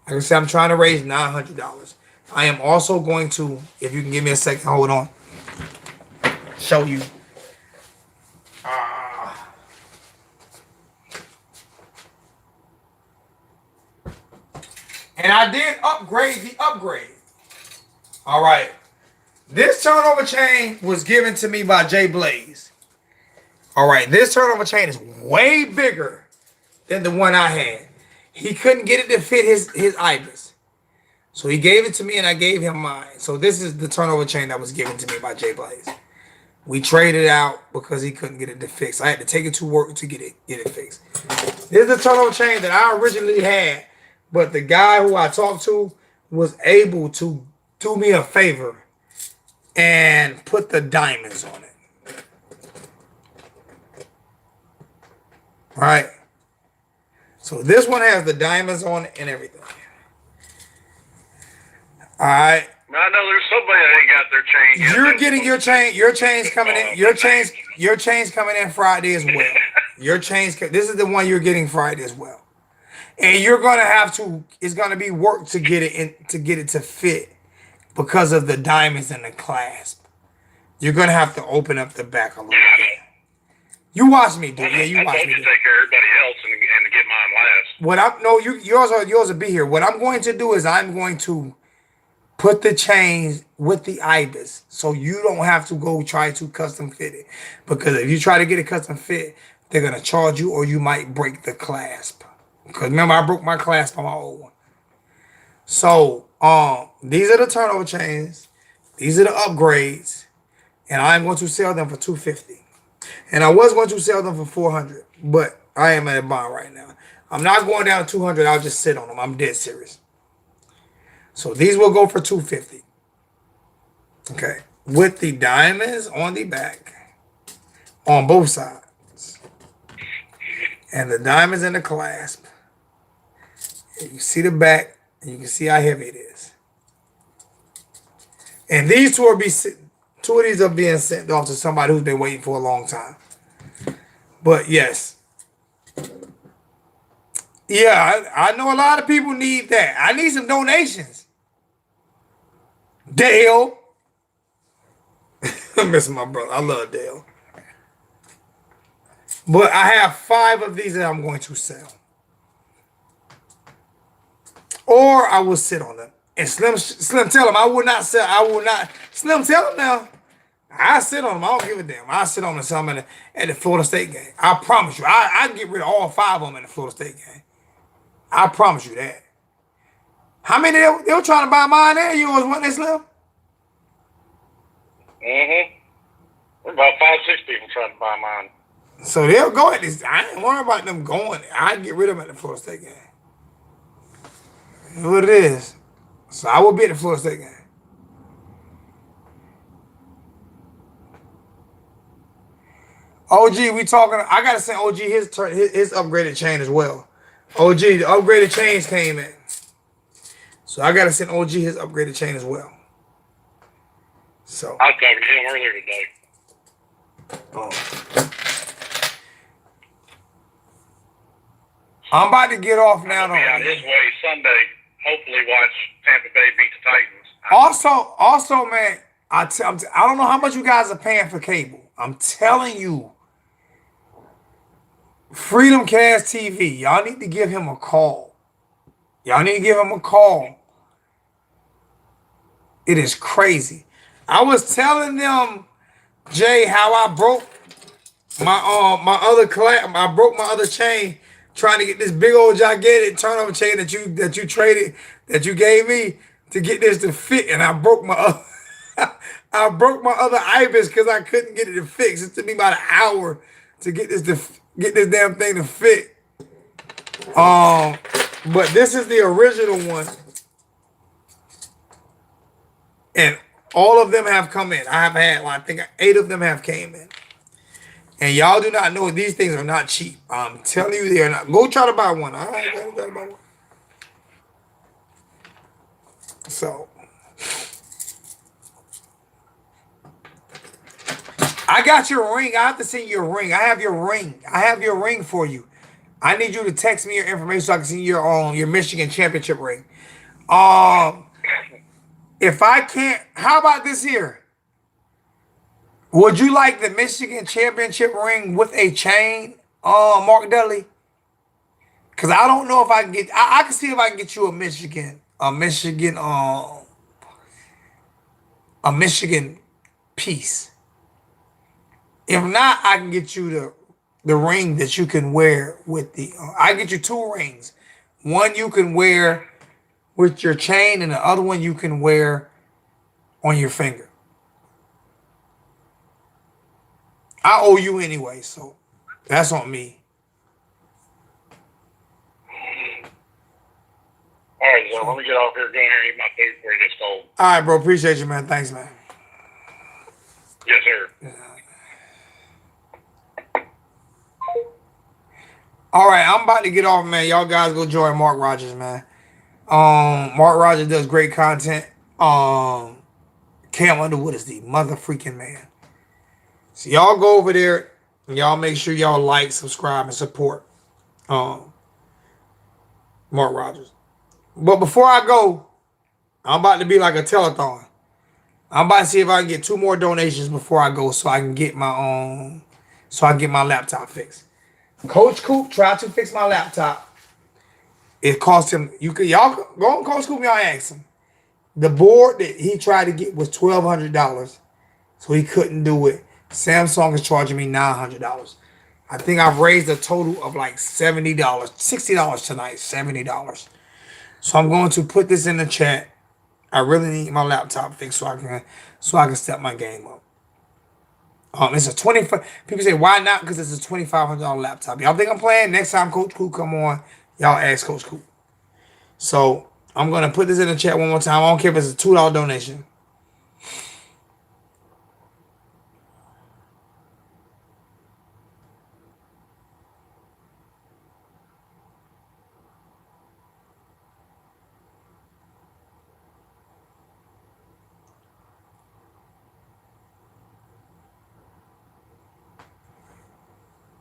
Like I said, I'm trying to raise $900. I am also going to, if you can give me a second, hold on. Show you. And I did upgrade the upgrade. All right. This turnover chain was given to me by Jay Blaze. All right. This turnover chain is way bigger than the one I had. He couldn't get it to fit his Ibis. So he gave it to me and I gave him mine. So this is the turnover chain that was given to me by Jay Blaze. We traded out because he couldn't get it to fix. I had to take it to work to get it fixed. This is the turnover chain that I originally had, but the guy who I talked to was able to do me a favor and put the diamonds on it. All right. So this one has the diamonds on it and everything. All right. I know there's somebody that ain't got their chain yet. You're getting your chain. Your chain's coming in. Your chain's coming in Friday as well. Your chain's. This is the one you're getting Friday as well. And you're gonna have to. It's gonna be work to get it in, to get it to fit because of the diamonds and the clasp. You're gonna have to open up the back a little bit. You watch me, dude. Yeah, you watch me. I told you Do. to take care of everybody else and to get mine last. What I'm yours will be here. What I'm going to do is I'm going to put the chains with the Ibis so you don't have to go try to custom fit it. Because if you try to get it custom fit, they're going to charge you or you might break the clasp. Because remember, I broke my clasp on my old one. So these are the turnover chains. These are the upgrades, and I'm going to sell them for $250. And I was going to sell them for $400, but I am at a bond right now. I'm not going down to $200. I'll just sit on them. I'm dead serious. So these will go for $250. Okay, with the diamonds on the back, on both sides, and the diamonds in the clasp. And you see the back, and you can see how heavy it is. And these two of these are being sent off to somebody who's been waiting for a long time. But yes, yeah, I know a lot of people need that. I need some donations. Dale. I'm missing my brother. I love Dale. But I have 5 of these that I'm going to sell. Or I will sit on them. And Slim tell him I will not sell. I will not. Slim tell him now. I sit on them. I don't give a damn. I sit on them some at the Florida State game. I promise you. I get rid of all 5 of them at the Florida State game. I promise you that. How many they were trying to buy mine and yours, wasn't they, Slim? About 5-6 people trying to buy mine. So they'll go at this. I ain't worried about them going. I get rid of them at the Florida State game. That's what it is. So I will be at the Florida State game. OG, we talking. I gotta send OG his upgraded chain as well. OG, the upgraded chains came in. So I gotta send OG his upgraded chain as well. So I was talking to him earlier today. I'm about to get off now. I'll be out his way Sunday. Hopefully, watch Tampa Bay beat the Titans. Also, man, I don't know how much you guys are paying for cable. I'm telling you, Freedom Cast TV, y'all need to give him a call. Y'all need to give him a call. It is crazy. I was telling them, Jay, how I broke my other chain trying to get this big old gigantic turnover chain that you traded, that you gave me to get this to fit, and I broke my other Ibis because I couldn't get it to fix. It took me about an hour to get this damn thing to fit. But this is the original one, and all of them have come in. I have had, I think 8 of them have came in. And y'all do not know these things are not cheap. I'm telling you, they are not. Go try to buy one. All right, go try to buy one. So, I got your ring. I have to send you a ring. I have your ring. I have your ring for you. I need you to text me your information so I can see your Michigan championship ring. If I can't, how about this here? Would you like the Michigan championship ring with a chain, Mark Dudley? Because I don't know if I can get. I can see if I can get you a Michigan piece. If not, I can get you the ring that you can wear with the. I get you 2 rings. One you can wear with your chain, and the other one you can wear on your finger. I owe you anyway, so that's on me. All right, so let me get off here, go in here and eat my food before it gets cold. All right, bro. Appreciate you, man. Thanks, man. Yes, sir. All right, I'm about to get off, man. Y'all guys go join Mark Rogers, man. Mark Rogers does great content. Cam Underwood is the mother freaking man. So y'all go over there and y'all make sure y'all like, subscribe, and support Mark Rogers. But before I go, I'm about to be like a telethon. I'm about to see if I can get 2 more donations before I go, so I can get my laptop fixed. Coach Coop tried to fix my laptop. It cost him. Y'all go on Coach Coop, y'all ask him. The board that he tried to get was $1,200, so he couldn't do it. Samsung is charging me $900. I think I've raised a total of like $70, $60 tonight, $70. So I'm going to put this in the chat. I really need my laptop fixed so I can step my game up. It's a 25. People say why not? Because it's a $2,500 laptop. Y'all think I'm playing? Next time Coach Coop come on, y'all ask Coach Coop. So I'm gonna put this in the chat one more time. I don't care if it's a $2 donation.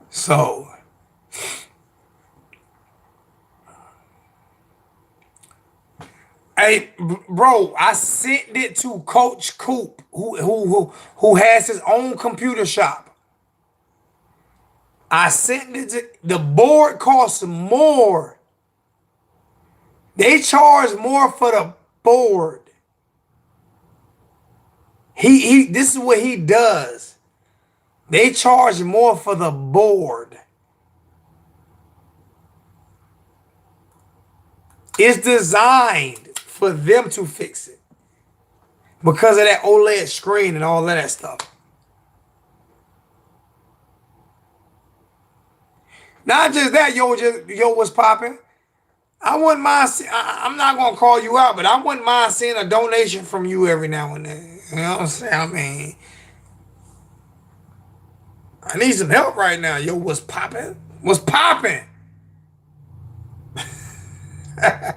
So, hey, bro, I sent it to Coach Coop, who has his own computer shop. I sent it to the board. Costs more. They charge more for the board. This is what he does. They charge more for the board. It's designed for them to fix it because of that OLED screen and all of that stuff. Not just that, yo, what's popping? I wouldn't mind. I'm not gonna call you out, but I wouldn't mind seeing a donation from you every now and then. You know what I'm saying? I mean, I need some help right now. Yo, what's popping? What's popping? I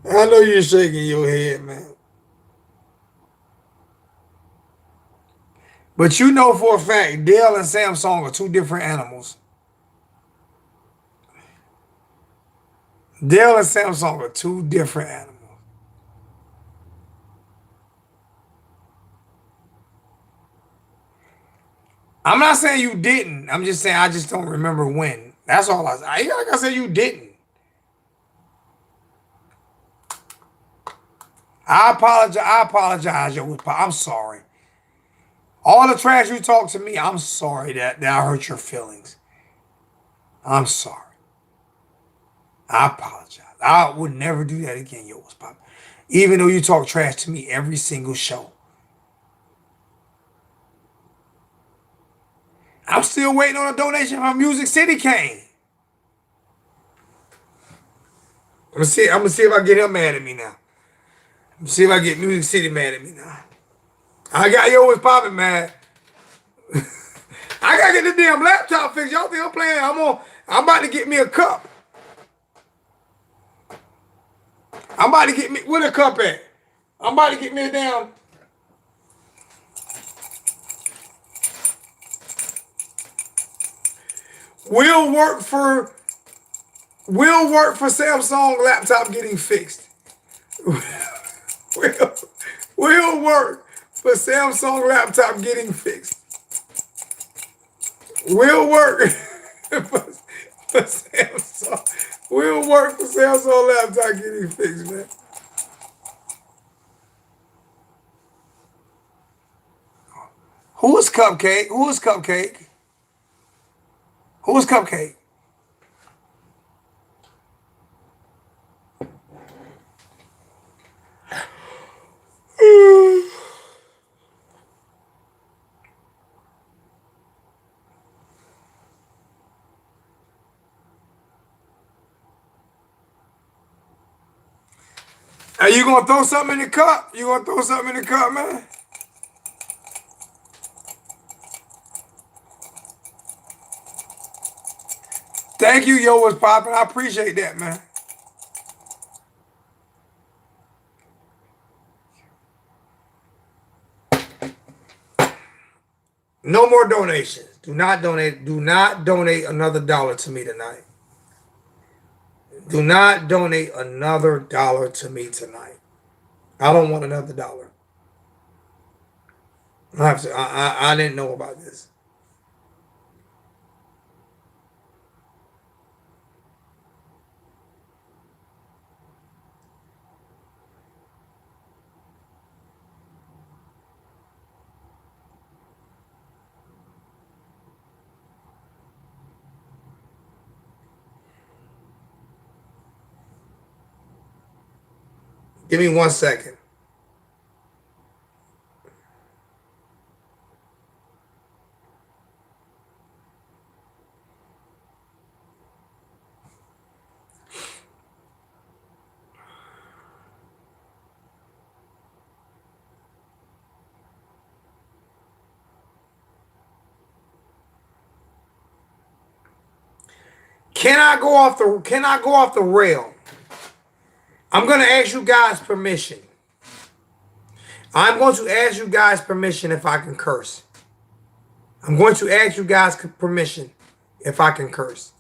know you're shaking your head, man. But you know for a fact, Dale and Samsung are two different animals. Dale and Samsung are two different animals. I'm not saying you didn't. I'm just saying I just don't remember when. That's all I said. Like I said, you didn't. I apologize, yo. I'm sorry. All the trash you talk to me, I'm sorry that I hurt your feelings. I'm sorry. I apologize. I would never do that again, yo. What's poppin'? Even though you talk trash to me every single show. I'm still waiting on a donation from Music City Kane. I'm gonna see if I get him mad at me now. See if I get Music City mad at me now. I got yo what's popping, man. I gotta get the damn laptop fixed. Y'all think I'm playing? I'm about to get me a cup. I'm about to get me where the cup at? I'm about to get me a damn. Will work for Samsung laptop getting fixed. will work for Samsung laptop getting fixed. Will work for Samsung. Will work for Samsung laptop getting fixed, man. Who is Cupcake? Who is Cupcake? Who is Cupcake? Are you gonna throw something in the cup? You gonna throw something in the cup, man? Thank you, yo, what's popping. I appreciate that, man. No more donations. Do not donate. Do not donate another dollar to me tonight. Do not donate another dollar to me tonight. I don't want another dollar. I didn't know about this. Give me 1 second. Can I go off the rail? I'm going to ask you guys permission. I'm going to ask you guys permission if I can curse. I'm going to ask you guys permission if I can curse.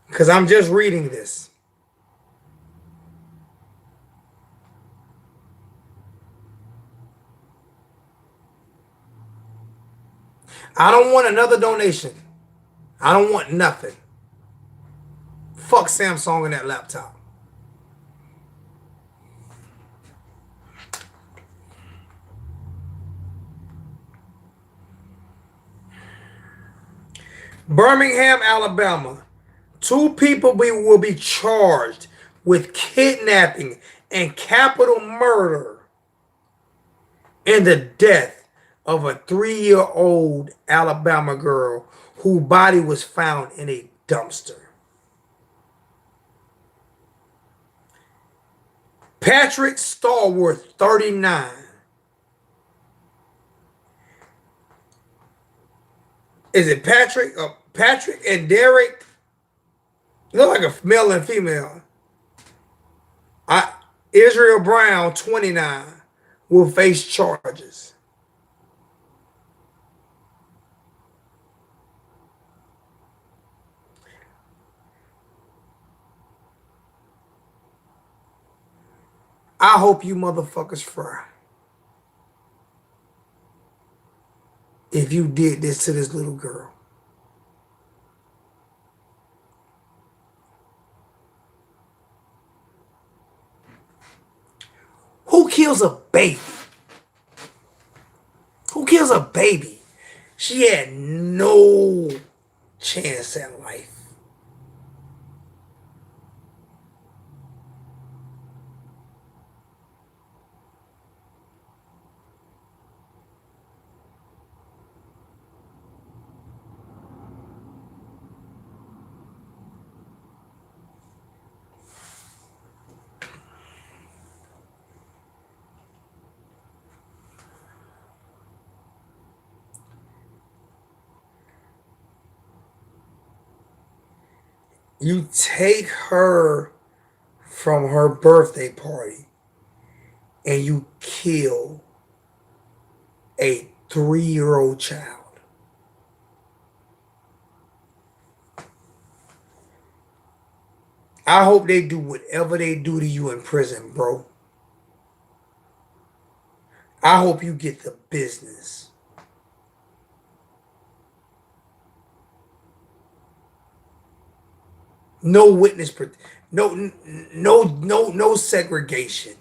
Because I'm just reading this. I don't want another donation. I don't want nothing. Fuck Samsung and that laptop. Birmingham, Alabama. 2 people will be charged with kidnapping and capital murder in the death of a 3-year-old Alabama girl whose body was found in a dumpster. Patrick Stallworth, 39. Is it Patrick? Patrick and Derek? Look like a male and female. Israel Brown, 29, will face charges. I hope you motherfuckers fry. If you did this to this little girl. Who kills a baby? Who kills a baby? She had no chance at life. You take her from her birthday party and you kill a 3-year-old child. I hope they do whatever they do to you in prison, bro. I hope you get the business. No witness, no segregation.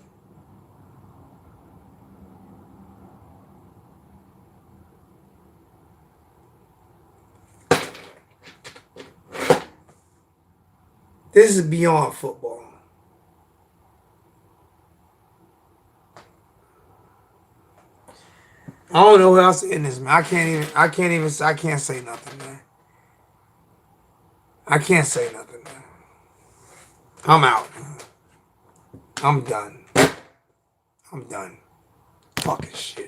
This is beyond football. I don't know who else in this, man. I can't say nothing, man. I can't say nothing, man. I'm out. I'm done. Fucking shit.